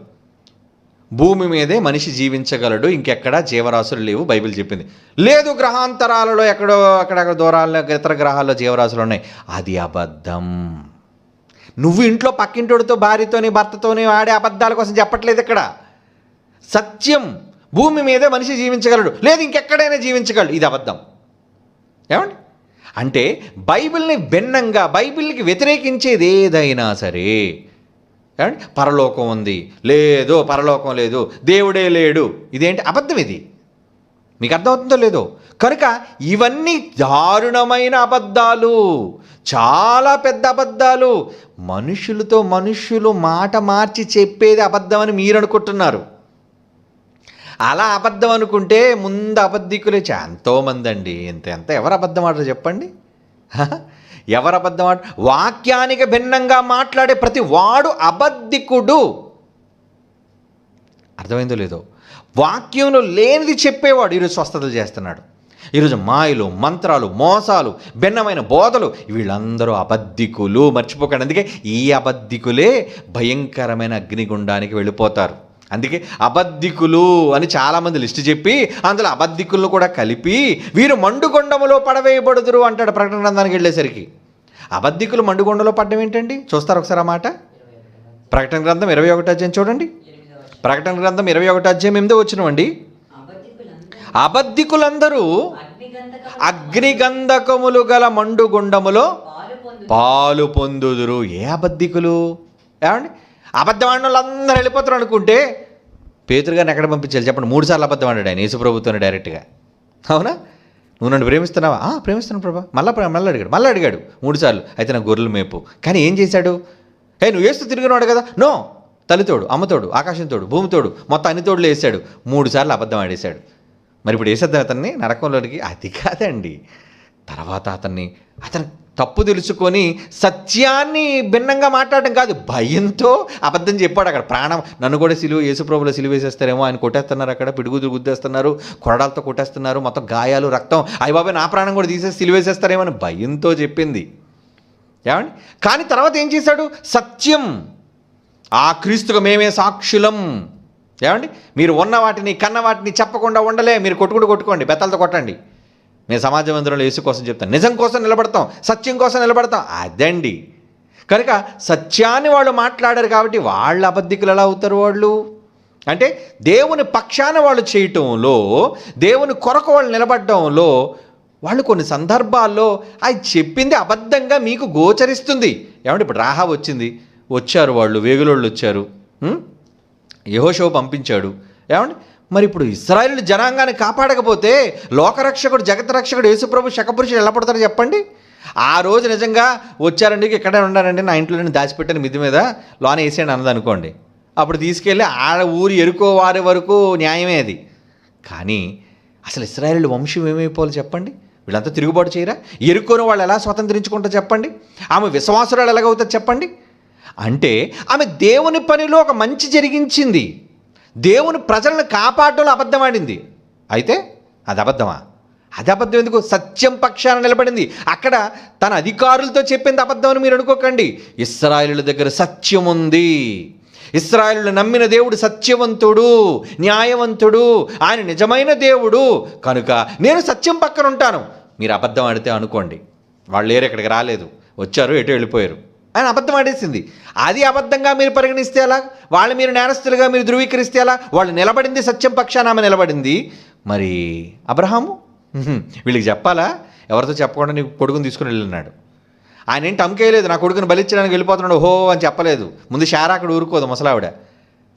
భూమి మీదే మనిషి జీవించగలడు, ఇంకెక్కడా జీవరాశులు లేవు బైబిల్ చెప్పింది. లేదు, గ్రహాంతరాలలో ఎక్కడో అక్కడక్కడ దూరాల్లో ఇతర గ్రహాల్లో జీవరాశులు ఉన్నాయి, అది అబద్ధం. నువ్వు ఇంట్లో పక్కింటోడితో, భార్యతోని, భర్తతోని ఆడే అబద్ధాల కోసం చెప్పట్లేదు ఇక్కడ. సత్యం, భూమి మీదే మనిషి జీవించగలడు, లేదు ఇంకెక్కడైనా జీవించగలడు, ఇది అబద్ధం. ఏమండి? అంటే బైబిల్ని భిన్నంగా, బైబిల్కి వ్యతిరేకించేది ఏదైనా సరే, పరలోకం ఉంది, లేదు పరలోకం లేదు, దేవుడే లేడు, ఇదేంటి? అబద్ధం. ఇది మీకు అర్థమవుతుందో లేదో? కనుక ఇవన్నీ దారుణమైన అబద్ధాలు, చాలా పెద్ద అబద్ధాలు. మనుషులతో మనుషులు మాట మార్చి చెప్పేది అబద్ధం అని మీరు అనుకుంటున్నారు. అలా అబద్ధం అనుకుంటే ముందు అబద్ధికులే ఎంతోమంది అండి. ఎంత ఎవరు అబద్ధం ఆడరు చెప్పండి? ఎవరు అబద్ధం ఆడ? వాక్యానికి భిన్నంగా మాట్లాడే ప్రతి వాడు అబద్ధికుడు. అర్థమైందో లేదో? వాక్యంలో లేనిది చెప్పేవాడు ఈరోజు స్వస్థతలు చేస్తున్నాడు. ఈరోజు మాయలు, మంత్రాలు, మోసాలు, భిన్నమైన బోధలు, వీళ్ళందరూ అబద్ధికులు. మర్చిపోకండి. అందుకే ఈ అబద్ధికులే భయంకరమైన అగ్నిగుండానికి వెళ్ళిపోతారు. అందుకే అబద్ధికులు అని చాలామంది లిస్టు చెప్పి అందులో అబద్ధికులను కూడా కలిపి వీరు మండుగొండములో పడవేయబడుదురు అంటాడు ప్రకటన గ్రంథానికి వెళ్ళేసరికి. అబద్ధికులు మండుగొండలో పడ్డం ఏంటండి? చూస్తారు ఒకసారి ఆ మాట. ప్రకటన గ్రంథం 21వ అధ్యాయం చూడండి. ప్రకటన గ్రంథం 21వ అధ్యాయం 8వ వచనమండి. అబద్ధికులందరూ అగ్నిగంధకములు గల మండుగుండములో పాలు పొందుదురు. ఏ అబద్ధికులు? ఏమండి? అబద్ధం ఆడిన వాళ్ళందరూ వెళ్ళిపోతారు అనుకుంటే పేతురు గారిని ఎక్కడ పంపించాలి చెప్పండి? 3 సార్లు అబద్ధం ఆడాడు ఆయన యేసుప్రభుత్వం డైరెక్ట్గా. అవునా? నువ్వు నన్ను ప్రేమిస్తున్నావా? ప్రేమిస్తున్నాను ప్రభా. మళ్ళీ అడిగాడు 3 సార్లు. అయితే నా గొర్రెలు మేపు. కానీ ఏం చేశాడు? నువ్వు వేస్తూ తిరిగినాడు కదా. నో, తల్లితోడు, అమ్మతోడు, ఆకాశంతోడు, భూమితోడు, మొత్తం అన్ని తోడులు వేసాడు. 3 సార్లు అబద్ధం ఆడేశాడు. మరి ఇప్పుడు వేసేద్దాం అతన్ని నరకంలోనికి? అది కాదండి. తర్వాత అతను తప్పు తెలుసుకొని సత్యాన్ని భిన్నంగా మాట్లాడడం కాదు, భయంతో అబద్ధం చెప్పాడు. అక్కడ ప్రాణం, నన్ను కూడా యేసుప్రభులో సిలువ వేసేస్తారేమో, ఆయన కొట్టేస్తున్నారు, అక్కడ పిడుగుదులు గుద్దేస్తున్నారు, కొరడాలతో కొట్టేస్తున్నారు, మొత్తం గాయాలు, రక్తం, అయ్య బాబాయ్ నా ప్రాణం కూడా తీసేసి సిలువ వేసేస్తారేమో అని భయంతో చెప్పింది. ఏమండి? కానీ తర్వాత ఏం చేశాడు? సత్యం, ఆ క్రీస్తుకు మేమే సాక్షులం. ఏమండి? మీరు ఉన్న వాటిని కన్న వాటిని చెప్పకుండా ఉండలే. మీరు కొట్టుకోండి, బెత్తలతో కొట్టండి. నేను సమాజ మందిరంలో యేసు కోసం చెప్తాను, నిజం కోసం నిలబడతాం, సత్యం కోసం నిలబడతాం. అదండి. కనుక సత్యాన్ని వాళ్ళు మాట్లాడారు కాబట్టి వాళ్ళ అబద్ధికులు ఎలా అవుతారు? వాళ్ళు అంటే దేవుని పక్షాన వాళ్ళు చేయటంలో, దేవుని కొరకు వాళ్ళు నిలబడటంలో వాళ్ళు కొన్ని సందర్భాల్లో అది చెప్పింది అబద్ధంగా మీకు గోచరిస్తుంది. ఏమంటే ఇప్పుడు రాహాబు వచ్చారు వాళ్ళు, వేగులోళ్ళు వచ్చారు, యెహోషువ పంపించాడు. ఏమండి? మరి ఇప్పుడు ఇశ్రాయేలు జనాంగాన్ని కాపాడకపోతే లోకరక్షకుడు, జగత్రక్షకుడు యేసుప్రభు శకపురుషుడు ఎలా పడతారు చెప్పండి? ఆ రోజు నిజంగా వచ్చారండి, ఇక్కడే ఉండారండి, నా ఇంట్లోనే దాచిపెట్టాను మిద్ది మీద, లోన వేసేయండి అన్నది అనుకోండి, అప్పుడు తీసుకెళ్ళి ఆ ఊరు ఎరుకో వారి వరకు న్యాయమే అది. కానీ అసలు ఇశ్రాయేలు వంశం ఏమైపోవాలి చెప్పండి? వీళ్ళంతా తిరుగుబాటు చేయరా? ఎరుకోని వాళ్ళు ఎలా స్వతంత్రించుకుంటారు చెప్పండి? ఆమె విశ్వాసురాలు ఎలాగవుతారు చెప్పండి? అంటే ఆమె దేవుని పనిలో ఒక మంచి జరిగించింది, దేవుని ప్రజలను కాపాడడంలో అబద్ధం ఆడింది. అయితే అది అబద్ధమా? అది అబద్ధం ఎందుకు? సత్యం పక్షాన నిలబడింది. అక్కడ తన అధికారులతో చెప్పింది అబద్ధం అని మీరు అనుకోకండి. ఇశ్రాయేలుల దగ్గర సత్యం ఉంది. ఇశ్రాయేలును నమ్మిన దేవుడు సత్యవంతుడు, న్యాయవంతుడు, ఆయన నిజమైన దేవుడు. కనుక నేను సత్యం పక్కన ఉంటాను. మీరు అబద్ధం ఆడితే అనుకోండి, వాళ్ళు లేరు, ఇక్కడికి రాలేదు, వచ్చారు, ఎటు వెళ్ళిపోయారు, ఆయన అబద్ధం ఆడేసింది. అది అబద్ధంగా మీరు పరిగణిస్తే ఎలా? వాళ్ళు మీరు నేరస్తులుగా మీరు ధృవీకరిస్తే ఎలా? వాళ్ళు నిలబడింది సత్యం పక్షాన, ఆమె నిలబడింది. మరి అబ్రహాము వీళ్ళకి చెప్పాలా? ఎవరితో చెప్పకుండా నీకు కొడుకుని తీసుకుని వెళ్ళినాడు. ఆయన ఏంటి అమ్మకేయలేదు, నా కొడుకుని బలిచ్చడానికి వెళ్ళిపోతున్నాడు హో అని చెప్పలేదు. ముందు శారా అక్కడ ఊరుకోదు ముసలావిడ,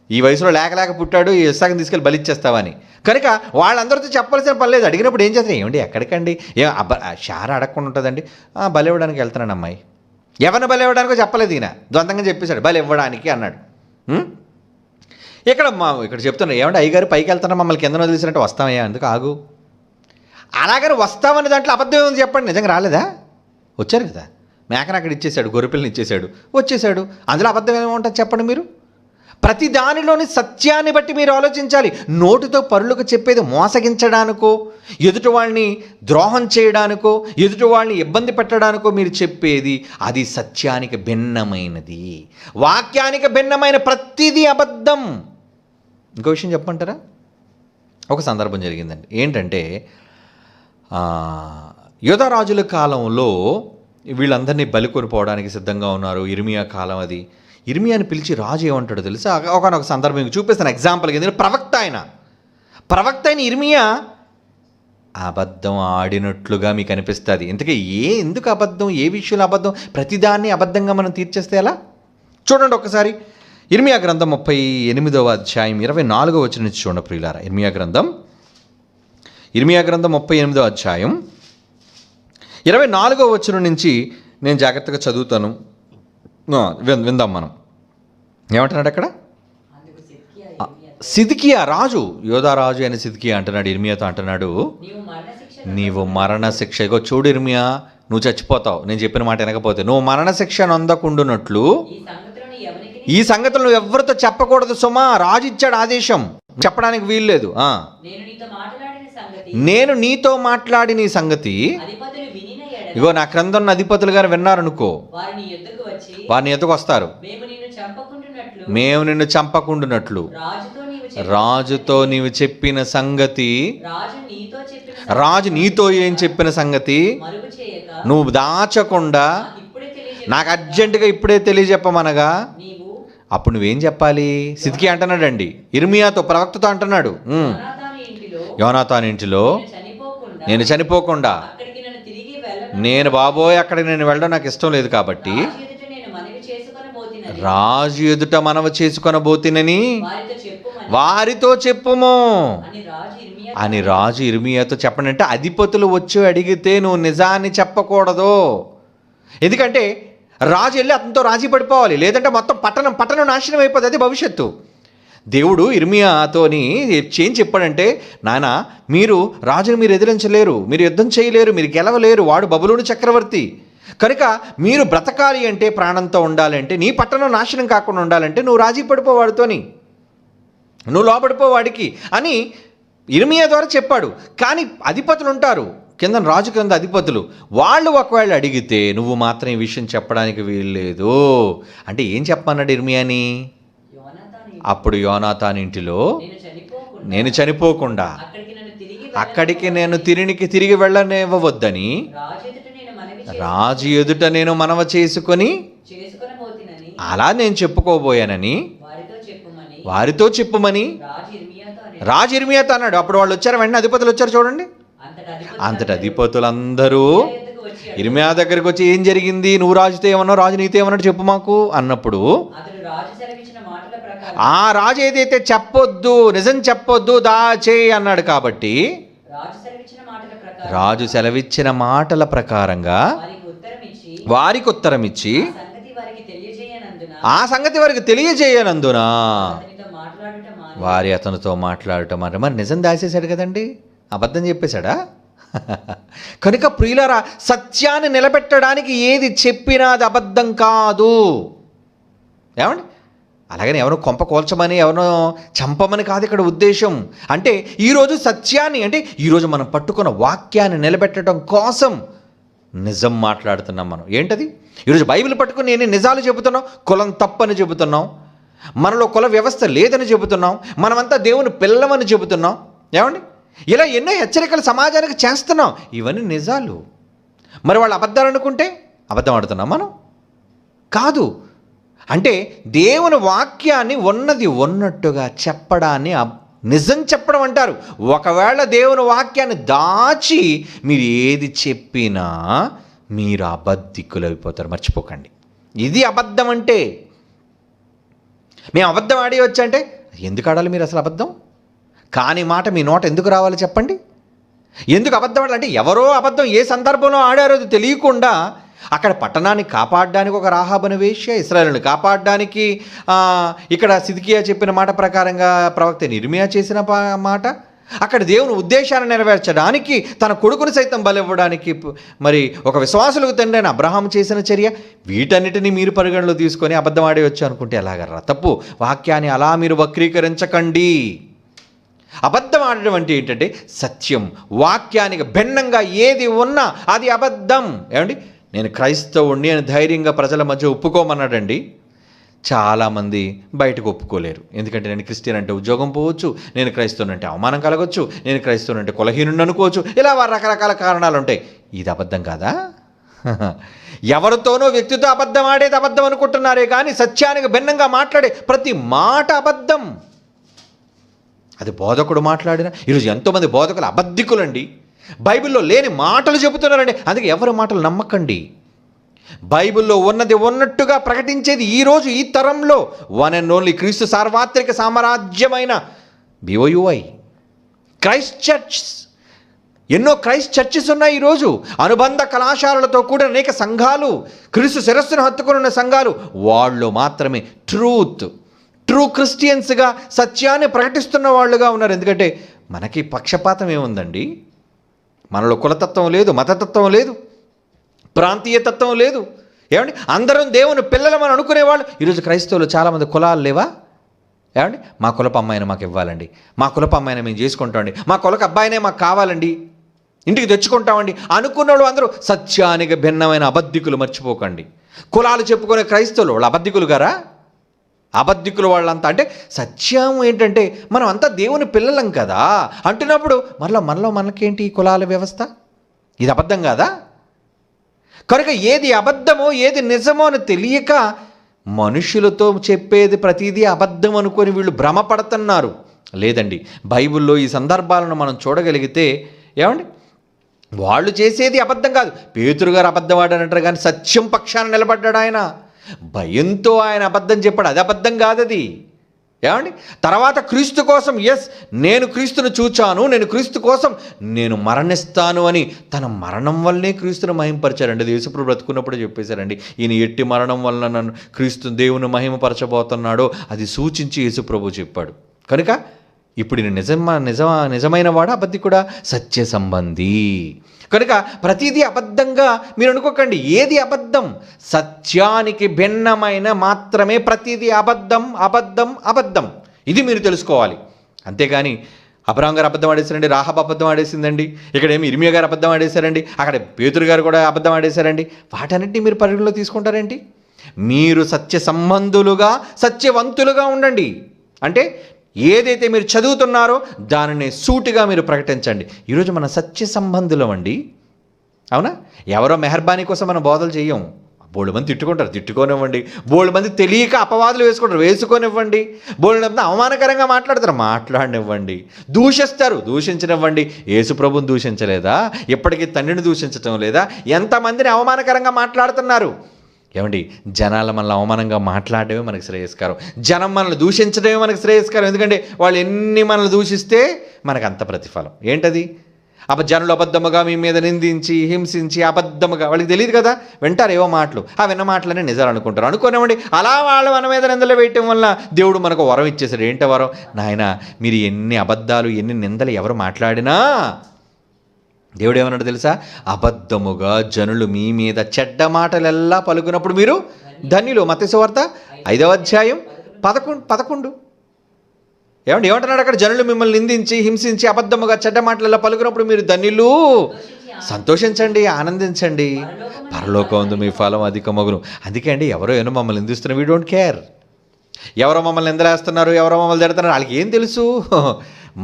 ఈ వయసులో లేక పుట్టాడు, ఈ ఇస్సాకుని తీసుకెళ్ళి బలిచ్చేస్తావని. కనుక వాళ్ళందరితో చెప్పాల్సిన పని లేదు. అడిగినప్పుడు ఏం చేస్తారు? ఏమండి ఎక్కడికండి? శారా అడగకుండా ఉంటుందండి, బలి ఇవ్వడానికి వెళ్తున్నాను అమ్మాయి. ఎవరిని బలి ఇవ్వడానికో చెప్పలేదు ఈయన, ద్వంతంగా చెప్పేశాడు బలి ఇవ్వడానికి అన్నాడు. ఇక్కడ చెప్తున్నారు, ఏమంటే అయ్యగారు పైకి వెళ్తున్నా మమ్మల్ని కింద వదిలేసినట్టు వస్తామయ్యా, అందుకు ఆగు. అలాగని వస్తామని దాంట్లో అబద్ధం ఏముంది చెప్పండి? నిజంగా రాలేదా? వచ్చారు కదా, మేకను అక్కడ ఇచ్చేశాడు, గొర్రెపిల్లని ఇచ్చేశాడు, వచ్చేసాడు. అందులో అబద్ధం ఏముంటుంది చెప్పండి? మీరు ప్రతి దానిలోని సత్యాన్ని బట్టి మీరు ఆలోచించాలి. నోటితో పరులకు చెప్పేది మోసగించడానికో, ఎదుటి వాళ్ళని ద్రోహం చేయడానికో, ఎదుటి వాళ్ళని ఇబ్బంది పెట్టడానికో మీరు చెప్పేది అది సత్యానికి భిన్నమైనది. వాక్యానికి భిన్నమైన ప్రతిదీ అబద్ధం. ఇంకో విషయం చెప్పమంటారా? ఒక సందర్భం జరిగిందండి. ఏంటంటే యోధారాజుల కాలంలో వీళ్ళందరినీ బలికొనిపోవడానికి సిద్ధంగా ఉన్నారు. ఇర్మియా కాలం అది. ఇర్మియాని పిలిచి రాజు ఏమంటాడో తెలుసా? ఒకనొక సందర్భం మీకు చూపిస్తాను ఎగ్జాంపుల్గా. ఎందుకంటే ప్రవక్త అయిన ఇర్మియా అబద్ధం ఆడినట్లుగా మీకు అనిపిస్తుంది. ఇంతకీ ఎందుకు అబద్ధం? ఏ విషయంలో అబద్ధం? ప్రతిదాన్ని అబద్ధంగా మనం తీర్చేస్తే ఎలా? చూడండి ఒకసారి ఇర్మియా గ్రంథం 38వ అధ్యాయం 24వ వచనం నుంచి చూడండి ప్రియులారా. ఇర్మియా గ్రంథం 38వ అధ్యాయం 24వ వచనం నుంచి నేను జాగ్రత్తగా చదువుతాను, విందాం మనం. ఏమంటున్నాడు అక్కడ? సిద్కియా రాజు, యోధారాజు అయిన సిద్కియా అంటున్నాడు ఇర్మియాతో, అంటున్నాడు నీవు మరణశిక్ష, ఇగో చూడు ఇర్మియా, నువ్వు చచ్చిపోతావు నేను చెప్పిన మాట వినకపోతే, నువ్వు మరణశిక్ష నొందకుండునట్లు ఈ సంగతులు నువ్వు ఎవరితో చెప్పకూడదు సుమా. రాజు ఇచ్చాడు ఆదేశం, చెప్పడానికి వీల్లేదు. నేను నీతో మాట్లాడిన ఈ సంగతి ఇగో నా క్రింద ఉన్న అధిపతులు గారు విన్నారనుకో, వారిని ఎద్దుకు వస్తారు, మేము నిన్ను చంపకుండునట్లు రాజుతో నీవు చెప్పిన సంగతి, రాజు నీతో ఏం చెప్పిన సంగతి నువ్వు దాచకుండా నాకు అర్జెంటుగా ఇప్పుడే తెలియజెప్పమనగా అప్పుడు నువ్వేం చెప్పాలి? సిద్కియా అంటున్నాడండి ఇర్మియాతో, ప్రవక్తతో అంటున్నాడు, యోనాతాను ఇంటిలో నేను చనిపోకుండా, నేను బాబోయ్ అక్కడికి నేను వెళ్ళడం నాకు ఇష్టం లేదు కాబట్టి రాజు ఎదుట మనవి చేసుకొనబోతినని వారితో చెప్పుము అని రాజు ఇర్మియాతో చెప్పండి. అంటే అధిపతులు వచ్చి అడిగితే నువ్వు నిజాన్ని చెప్పకూడదు. ఎందుకంటే రాజు వెళ్ళి అతనితో రాజీ పడిపోవాలి, లేదంటే మొత్తం పట్టణం నాశనం అయిపోతుంది. అది భవిష్యత్తు. దేవుడు ఇర్మియాతోని ఏం చెప్పాడంటే, నాయన మీరు రాజును మీరు ఎదిరించలేరు, మీరు యుద్ధం చేయలేరు, మీరు గెలవలేరు, వాడు బబులోను చక్రవర్తి. కనుక మీరు బ్రతకాలి అంటే, ప్రాణంతో ఉండాలంటే, నీ పట్టణం నాశనం కాకుండా ఉండాలంటే నువ్వు రాజీ పడిపోవాడితోని, నువ్వు లోపడిపోవాడికి అని ఇర్మియా ద్వారా చెప్పాడు. కానీ అధిపతులు ఉంటారు, కింద రాజు కింద అధిపతులు, వాళ్ళు ఒకవేళ అడిగితే నువ్వు మాత్రం ఈ విషయం చెప్పడానికి వీల్లేదు అంటే ఏం చెప్పమన్నాడు ఇర్మియాని? యోనాతాను అప్పుడు యోనాతాను ఇంటిలో నేను చనిపోకుండా అక్కడికి నేను తిరిగి వెళ్ళనివ్వవద్దని రాజు ఎదుట నేను మనవ చేసుకొని చేసుకొనబోతినని అలా నేను చెప్పుకోబోయానని వారితో చెప్పుమని రాజు ఇర్మియాతో అన్నాడు. అప్పుడు వాళ్ళు వచ్చారు, వెంటనే అధిపతులు వచ్చారు. చూడండి, అంతటి అధిపతులందరూ ఇర్మియా దగ్గరికి వచ్చి ఏం జరిగింది, నువ్వు రాజుతో ఏమన్నావు, రాజు నీతో ఏమన్నాడు చెప్పు మాకు అన్నప్పుడు, ఆ రాజు ఏదైతే చెప్పొద్దు, నిజం చెప్పొద్దు, దాచే అన్నాడు. కాబట్టి రాజు సెలవిచ్చిన మాటల ప్రకారంగా వారికి ఉత్తరం ఇచ్చి ఆ సంగతి వారికి తెలియజేయనందున వారి అతనితో మాట్లాడటం అంటే మరి నిజం దాచేశాడు కదండి, అబద్ధం చెప్పేశాడా? కనుక ప్రియులారా, సత్యాన్ని నిలబెట్టడానికి ఏది చెప్పినా అది అబద్ధం కాదు. ఏమండి? అలాగని ఎవరో కొంప కోల్చమని, ఎవరో చంపమని కాదు ఇక్కడ ఉద్దేశం. అంటే ఈరోజు సత్యాన్ని, అంటే ఈరోజు మనం పట్టుకున్న వాక్యాన్ని నిలబెట్టడం కోసం నిజం మాట్లాడుతున్నాం మనం. ఏంటది? ఈరోజు బైబిల్ పట్టుకుని నేను నిజాలు చెబుతున్నాం, కులం తప్పని చెబుతున్నాం, మనలో కుల వ్యవస్థ లేదని చెబుతున్నాం, మనమంతా దేవుని పిల్లమని చెబుతున్నాం. ఏమండి? ఇలా ఎన్నో హెచ్చరికలు సమాజానికి చేస్తున్నాం. ఇవన్నీ నిజాలు. మరి వాళ్ళు అబద్ధాలు అనుకుంటే అబద్ధం ఆడుతున్నాం మనం? కాదు. అంటే దేవుని వాక్యాన్ని ఉన్నది ఉన్నట్టుగా చెప్పడాన్ని నిజం చెప్పడం అంటారు. ఒకవేళ దేవుని వాక్యాన్ని దాచి మీరు ఏది చెప్పినా మీరు అబద్ధికులు అయిపోతారు, మర్చిపోకండి. ఇది అబద్ధం అంటే. మేము అబద్ధం ఆడేయచ్చు అంటే ఎందుకు ఆడాలి మీరు అసలు అబద్ధం? కాని మాట మీ నోట ఎందుకు రావాలి చెప్పండి? ఎందుకు అబద్ధం ఆడాలంటే ఎవరో అబద్ధం ఏ సందర్భంలో ఆడారో అది తెలియకుండా అక్కడ పట్టణాన్ని కాపాడడానికి ఒక రాహాబను వేశ్య, ఇశ్రాయేలుని కాపాడడానికి ఇక్కడ సిద్కియా చెప్పిన మాట ప్రకారంగా ప్రవక్త ఇర్మియా చేసిన మాట, అక్కడ దేవుని ఉద్దేశాన్ని నెరవేర్చడానికి తన కొడుకుని సైతం బలివ్వడానికి మరి ఒక విశ్వాసులకు తండ్రి అయిన అబ్రహాం చేసిన చర్య, వీటన్నిటినీ మీరు పరిగణలో తీసుకొని అబద్ధం ఆడేయచ్చు అనుకుంటే ఎలాగర్రా? తప్పు. వాక్యాన్ని అలా మీరు వక్రీకరించకండి. అబద్ధం ఆడడం అంటే ఏంటంటే సత్యం, వాక్యానికి భిన్నంగా ఏది ఉన్నా అది అబద్ధం. ఏమండి? నేను క్రైస్తవుణ్ణి అని ధైర్యంగా ప్రజల మధ్య ఒప్పుకోమన్నాడండి. చాలామంది బయటకు ఒప్పుకోలేరు. ఎందుకంటే నేను క్రిస్టియన్ అంటే ఉద్యోగం పోవచ్చు, నేను క్రైస్తవుని అంటే అవమానం కలగవచ్చు, నేను క్రైస్తవుని అంటే కులహీనుని అనుకోవచ్చు, ఇలా వారు రకరకాల కారణాలు ఉంటాయి. ఇది అబద్ధం కాదా? ఎవరితోనో వ్యక్తితో అబద్ధం ఆడేది అబద్ధం అనుకుంటున్నారే కానీ సత్యానికి భిన్నంగా మాట్లాడే ప్రతి మాట అబద్ధం. అది బోధకుడు మాట్లాడిన. ఈరోజు ఎంతోమంది బోధకులు అబద్ధికులండి, బైబిల్లో లేని మాటలు చెబుతున్నారండి. అందుకే ఎవరి మాటలు నమ్మకండి. బైబిల్లో ఉన్నది ఉన్నట్టుగా ప్రకటించేది ఈరోజు ఈ తరంలో వన్ అండ్ ఓన్లీ క్రీస్తు సార్వత్రిక సామ్రాజ్యమైన BOUI క్రైస్ట్ చర్చ్. ఎన్నో క్రైస్ట్ చర్చెస్ ఉన్నాయి ఈరోజు, అనుబంధ కళాశాలలతో కూడిన అనేక సంఘాలు, క్రీస్తు శిరస్సును హత్తుకుని ఉన్న సంఘాలు. వాళ్ళు మాత్రమే ట్రూ క్రిస్టియన్స్గా సత్యాన్ని ప్రకటిస్తున్న వాళ్ళుగా ఉన్నారు. ఎందుకంటే మనకి పక్షపాతం ఏముందండి? మనలో కులతత్వం లేదు, మతతత్వం లేదు, ప్రాంతీయ తత్వం లేదు. ఏమండి? అందరం దేవుని పిల్లలమని అనుకునేవాళ్ళు. ఈరోజు క్రైస్తవులు చాలామంది కులాలు లేవా? ఏమండి? మా కులపు అమ్మాయిని మాకు ఇవ్వాలండి, మా కులపు అమ్మాయిని మేము చేసుకుంటామండి, మా కులపు అబ్బాయినే మాకు కావాలండి, ఇంటికి తెచ్చుకుంటామండి అనుకున్నవాళ్ళు అందరూ సత్యానికి భిన్నమైన అబద్ధికులు. మర్చిపోకండి. కులాలు చెప్పుకునే క్రైస్తవులు వాళ్ళు అబద్ధికులు గారా? అబద్ధికులు వాళ్ళంతా. అంటే సత్యం ఏంటంటే మనం అంతా దేవుని పిల్లలం కదా అంటున్నప్పుడు మనలో మనకేంటి కులాల వ్యవస్థ? ఇది అబద్ధం కాదా? కనుక ఏది అబద్ధమో ఏది నిజమో అని తెలియక మనుషులతో చెప్పేది ప్రతిదీ అబద్ధం అనుకొని వీళ్ళు భ్రమపడుతున్నారు. లేదండి, బైబిల్లో ఈ సందర్భాలను మనం చూడగలిగితే ఏమండి, వాళ్ళు చేసేది అబద్ధం కాదు. పేతురు గారు అబద్ధం ఆడారంటారు కానీ సత్యం పక్షాన నిలబడ్డాడు ఆయన. భయంతో ఆయన అబద్ధం చెప్పాడు, అది అబద్ధం కాదు అది. ఏమండి? తర్వాత క్రీస్తు కోసం, నేను క్రీస్తును చూచాను, నేను క్రీస్తు కోసం నేను మరణిస్తాను అని తన మరణం వల్లనే క్రీస్తును మహిమపరిచారండి. అది యేసుప్రభువు బ్రతుకున్నప్పుడే చెప్పేశారండి, ఈయన ఎట్టి మరణం వల్ల నన్ను క్రీస్తు దేవుని మహిమపరచబోతున్నాడో అది సూచించి యేసుప్రభువు చెప్పాడు. కనుక ఇప్పుడు ఈయన నిజమైన వాడా అబద్ధికుడా? సత్య సంబంధి. కనుక ప్రతిదీ అబద్ధంగా మీరు అనుకోకండి. ఏది అబద్ధం? సత్యానికి భిన్నమైన మాత్రమే ప్రతిదీ అబద్ధం, అబద్ధం, అబద్ధం. ఇది మీరు తెలుసుకోవాలి. అంతేగాని అబ్రహాం గారు అబద్ధం ఆడేశారండి, రాహాబ్ అబద్ధం ఆడేసిందండి, ఇక్కడేమి ఇర్మియా గారు అబద్ధం ఆడేశారండి, అక్కడ పేతురు గారు కూడా అబద్ధం ఆడేశారండి, వాటన్నిటిని మీరు పరిగణలో తీసుకుంటారేంటి? మీరు సత్య సంబంధులుగా, సత్యవంతులుగా ఉండండి. అంటే ఏదైతే మీరు చదువుతున్నారో దానిని సూటిగా మీరు ప్రకటించండి. ఈరోజు మన సత్య సంబంధులం అండి, అవునా? ఎవరో మెహర్బానీ కోసం మనం బోధలు చేయం. బోళ్ళు మంది తిట్టుకుంటారు, తిట్టుకోనివ్వండి. బోళ్ళు మంది తెలియక అపవాదులు వేసుకోనివ్వండి. బోళ్ళు మంది అవమానకరంగా మాట్లాడనివ్వండి. దూషిస్తారు, దూషించనివ్వండి. యేసుప్రభుని దూషించలేదా? ఇప్పటికీ తండ్రిని దూషించటం లేదా? ఎంతమందిని అవమానకరంగా మాట్లాడుతున్నారు. ఏమండి? జనాల మనల్ని అవమానంగా మాట్లాడడమే మనకు శ్రేయస్కరం, జనం మనల్ని దూషించడమే మనకు శ్రేయస్కరం. ఎందుకంటే వాళ్ళు ఎన్ని మనల్ని దూషిస్తే మనకు అంత ప్రతిఫలం. ఏంటది? జనులు అబద్ధముగా మీ మీద నిందించి, హింసించి, అబద్ధముగా, వాళ్ళకి తెలియదు కదా, వింటారు ఏవో మాటలు, ఆ విన్న మాటలనే నిజాలు అనుకుంటారు. అనుకోనివ్వండి. అలా వాళ్ళు మన మీద నిందలు వేయటం వల్ల దేవుడు మనకు వరం ఇచ్చేసాడు. ఏంట వరం? నాయన, మీరు ఎన్ని అబద్ధాలు, ఎన్ని నిందలు ఎవరు మాట్లాడినా దేవుడు ఏమన్నాడు తెలుసా? అబద్ధముగా జనులు మీ మీద చెడ్డ మాటలెల్లా పలుకున్నప్పుడు మీరు ధన్యులు. మత్తయి సువార్త 5వ అధ్యాయం 11. ఏమంటున్నాడు అక్కడ? జనులు మిమ్మల్ని నిందించి, హింసించి, అబద్ధముగా చెడ్డ మాటలెల్లా పలుకున్నప్పుడు మీరు ధన్యులు. సంతోషించండి, ఆనందించండి, పరలోకమందు మీ ఫలం అధికమగును. అందుకే అండి, ఎవరో ఏమో మమ్మల్ని నిందిస్తున్నారు, వీ డోంట్ కేర్. ఎవరో మమ్మల్ని నిందలేస్తున్నారు, ఎవరో మమ్మల్ని తిడుతున్నారు, వాళ్ళకి ఏం తెలుసు?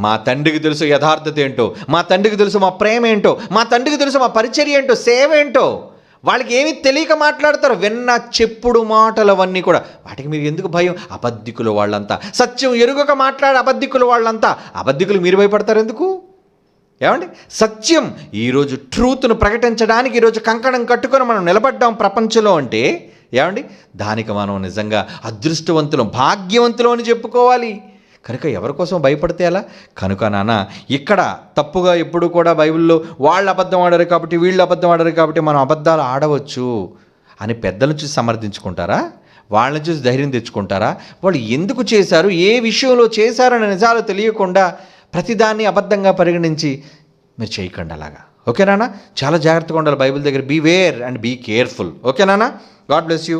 మా తండ్రికి తెలుసు యథార్థత ఏంటో, మా తండ్రికి తెలుసు మా ప్రేమ ఏంటో, మా తండ్రికి తెలుసు మా పరిచర్య ఏంటో, సేవ ఏంటో. వాళ్ళకి ఏమీ తెలియక మాట్లాడతారు. విన్న చెప్పుడు మాటలు అవన్నీ కూడా. వాటికి మీరు ఎందుకు భయం? అబద్ధికులు వాళ్ళంతా. సత్యం ఎరుగక మాట్లాడే అబద్ధికులు వాళ్ళంతా. అబద్ధికులు మీరు భయపడతారు ఎందుకు? ఏమండి? సత్యం ఈరోజు ట్రూత్ను ప్రకటించడానికి ఈరోజు కంకణం కట్టుకొని మనం నిలబడ్డాం ప్రపంచంలో అంటే, ఏమండి, దానికి మనం నిజంగా అదృష్టవంతులం, భాగ్యవంతులం అని చెప్పుకోవాలి. కనుక ఎవరి కోసం భయపడితే ఎలా? కనుక నాన్న, ఇక్కడ తప్పుగా ఎప్పుడు కూడా బైబిల్లో వాళ్ళు అబద్ధం ఆడారు కాబట్టి, వీళ్ళు అబద్ధం ఆడారు కాబట్టి మనం అబద్ధాలు ఆడవచ్చు అని పెద్దలను చూసి సమర్థించుకుంటారా? వాళ్ళని చూసి ధైర్యం తెచ్చుకుంటారా? వాళ్ళు ఎందుకు చేశారు, ఏ విషయంలో చేశారనే నిజాలు తెలియకుండా ప్రతిదాన్ని అబద్ధంగా పరిగణించి మీరు చేయకండి అలాగా. ఓకే నాన్న? చాలా జాగ్రత్తగా ఉండాలి బైబిల్ దగ్గర. Be aware and be careful. Okay నాన్న? God bless you.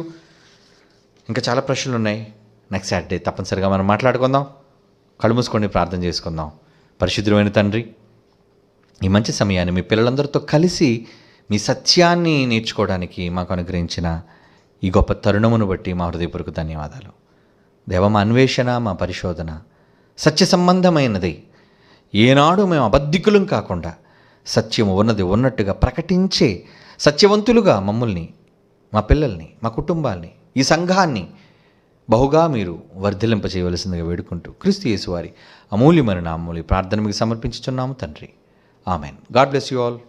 ఇంకా చాలా ప్రశ్నలు ఉన్నాయి. నెక్స్ట్ సాటర్డే తప్పనిసరిగా మనం మాట్లాడుకుందాం. కళ్ళు మూసుకొని ప్రార్థన చేసుకుందాం. పరిశుద్ధమైన తండ్రి, ఈ మంచి సమయాన్ని మీ పిల్లలందరితో కలిసి మీ సత్యాన్ని నేర్చుకోవడానికి మాకు అనుగ్రహించిన ఈ గొప్ప తరుణమును బట్టి మా హృదయపూర్వక ధన్యవాదాలు. దేవ, మా అన్వేషణ, మా పరిశోధన సత్య సంబంధమైనది. ఏనాడు మేము అబద్ధికులం కాకుండా సత్యము ఉన్నది ఉన్నట్టుగా ప్రకటించే సత్యవంతులుగా మమ్మల్ని, మా పిల్లల్ని, మా కుటుంబాల్ని, ఈ సంఘాన్ని బహుగా మీరు వర్ధిలింపచేయవలసిందిగా వేడుకుంటూ క్రీస్తు యేసు వారి అమూల్యమైన నామములో ప్రార్థన మీకు సమర్పించుచున్నాము తండ్రి. Amen. God bless you all.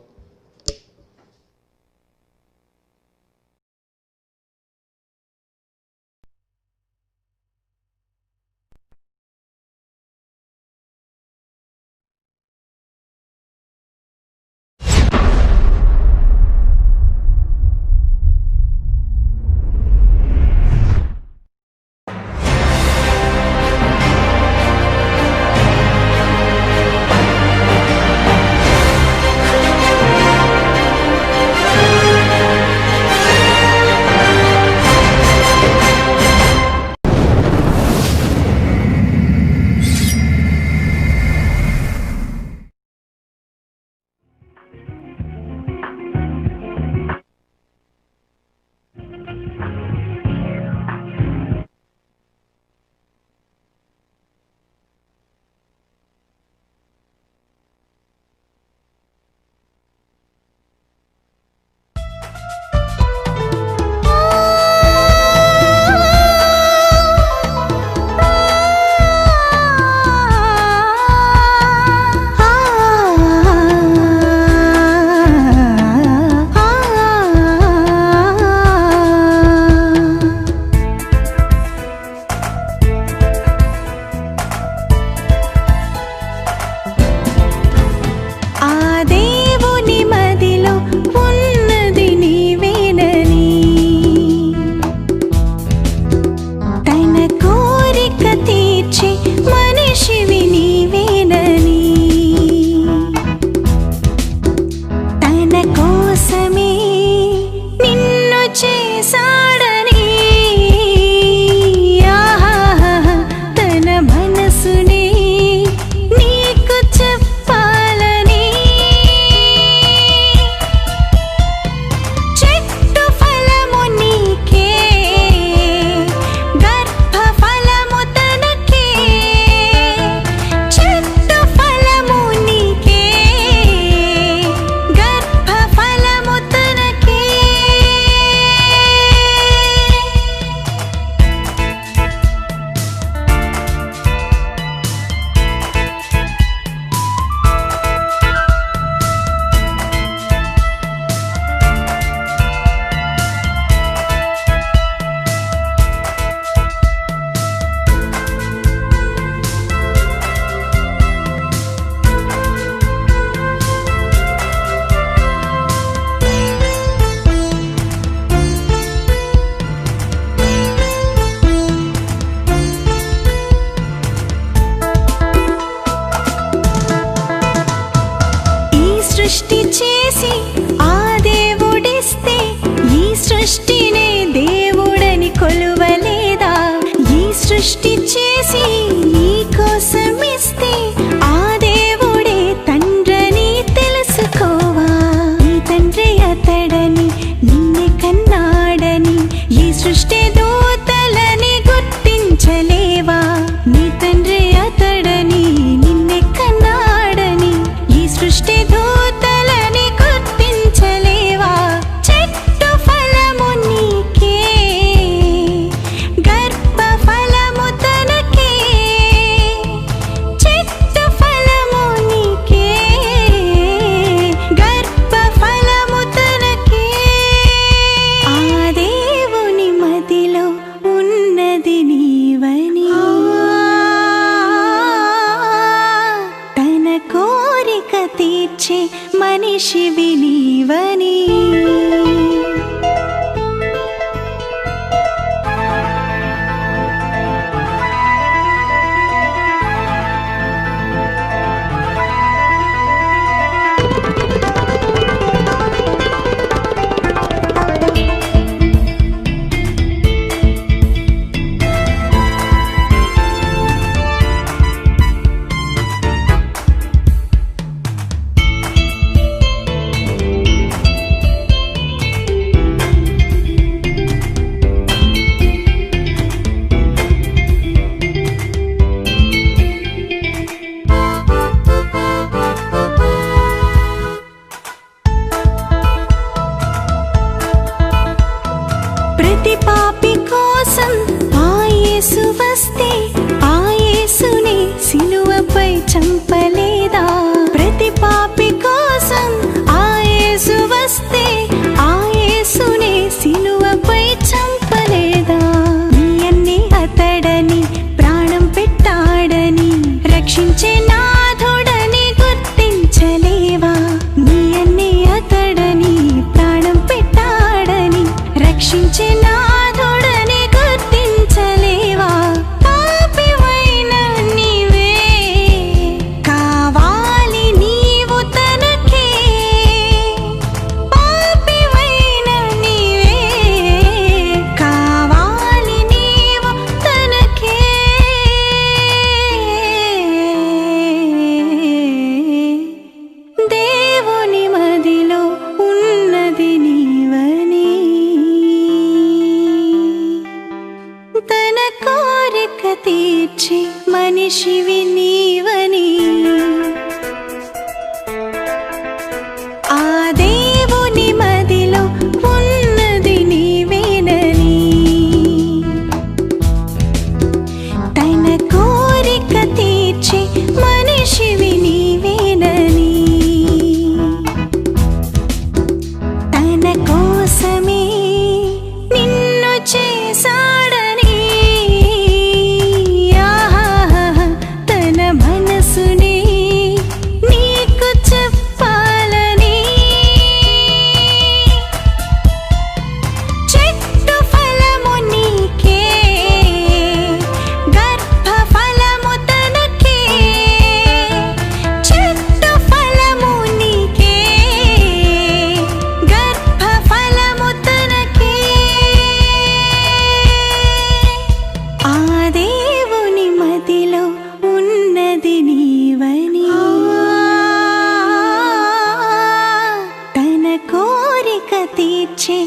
సృష్టి చేసి ఆ దేవుడిస్తే ఈ సృష్టినే దేవుడని కొలువలేదా? ఈ సృష్టి చేసి నీ కోసం ఇస్తే ఆ దేవుడే తండ్రని తెలుసుకోవా? నీ తండ్రి అతడని నిన్నే కన్నాడని ఈ సృష్టి దూతలని గుర్తించలేవా? నీ తండ్రి అతడని నిన్నే కన్నాడని ఈ సృష్టి దూతలని గుర్తించలేవా? చెట్టు ఫలము నీకే, గర్భ ఫలము తనకే. చెట్టు ఫలము నీకే, గర్భ ఫలము తనకే. ఆ దేవుని మదిలో ఉన్నది నీవని, తన కోరిక తీర్చే మనిషివి నీవని. ప్రతి పాపి కోసం ఆ యేసు వస్తే ఆ యేసుని సిలువపై చంపలేదా? ప్రతి పాపి కోసం ఆ యేసు వస్తే ఆ యేసుని సిలువపై చంపలేదా? నీ అన్ని అతడని ప్రాణం పెట్టాడని రక్షించే నాథుడని గుర్తించలేవా? నీ అన్ని అతడని ప్రాణం పెట్టాడని రక్షించే నాథుడని గుర్తించలేవా? పాపివైన నీవే కావాలి నీవు తనకే. పాపివైన నీవే కావాలి నీవు తనకే. దేవుని మదిలో ఉన్నది నీవని, తన కోరిక తీర్చి మనిషివి నీవని. ఆ దేవుని మదిలో ఉన్నది నీవేనని, తన కోరిక తీర్చి మనిషివి నీవేనని. తన కోసమే నిన్ను చేశాడని, ఆహా, తన మనసుని నీకు చెప్పాలని. చెట్టు ఫలము నీకే, గర్భ ఫలము తనకే. చెట్టు ఫలము నీకే, గర్భ ఫలము తనకే. ఆ దేవుని మదిలో ఉన్నది నీవని, తన కోరిక తీర్చే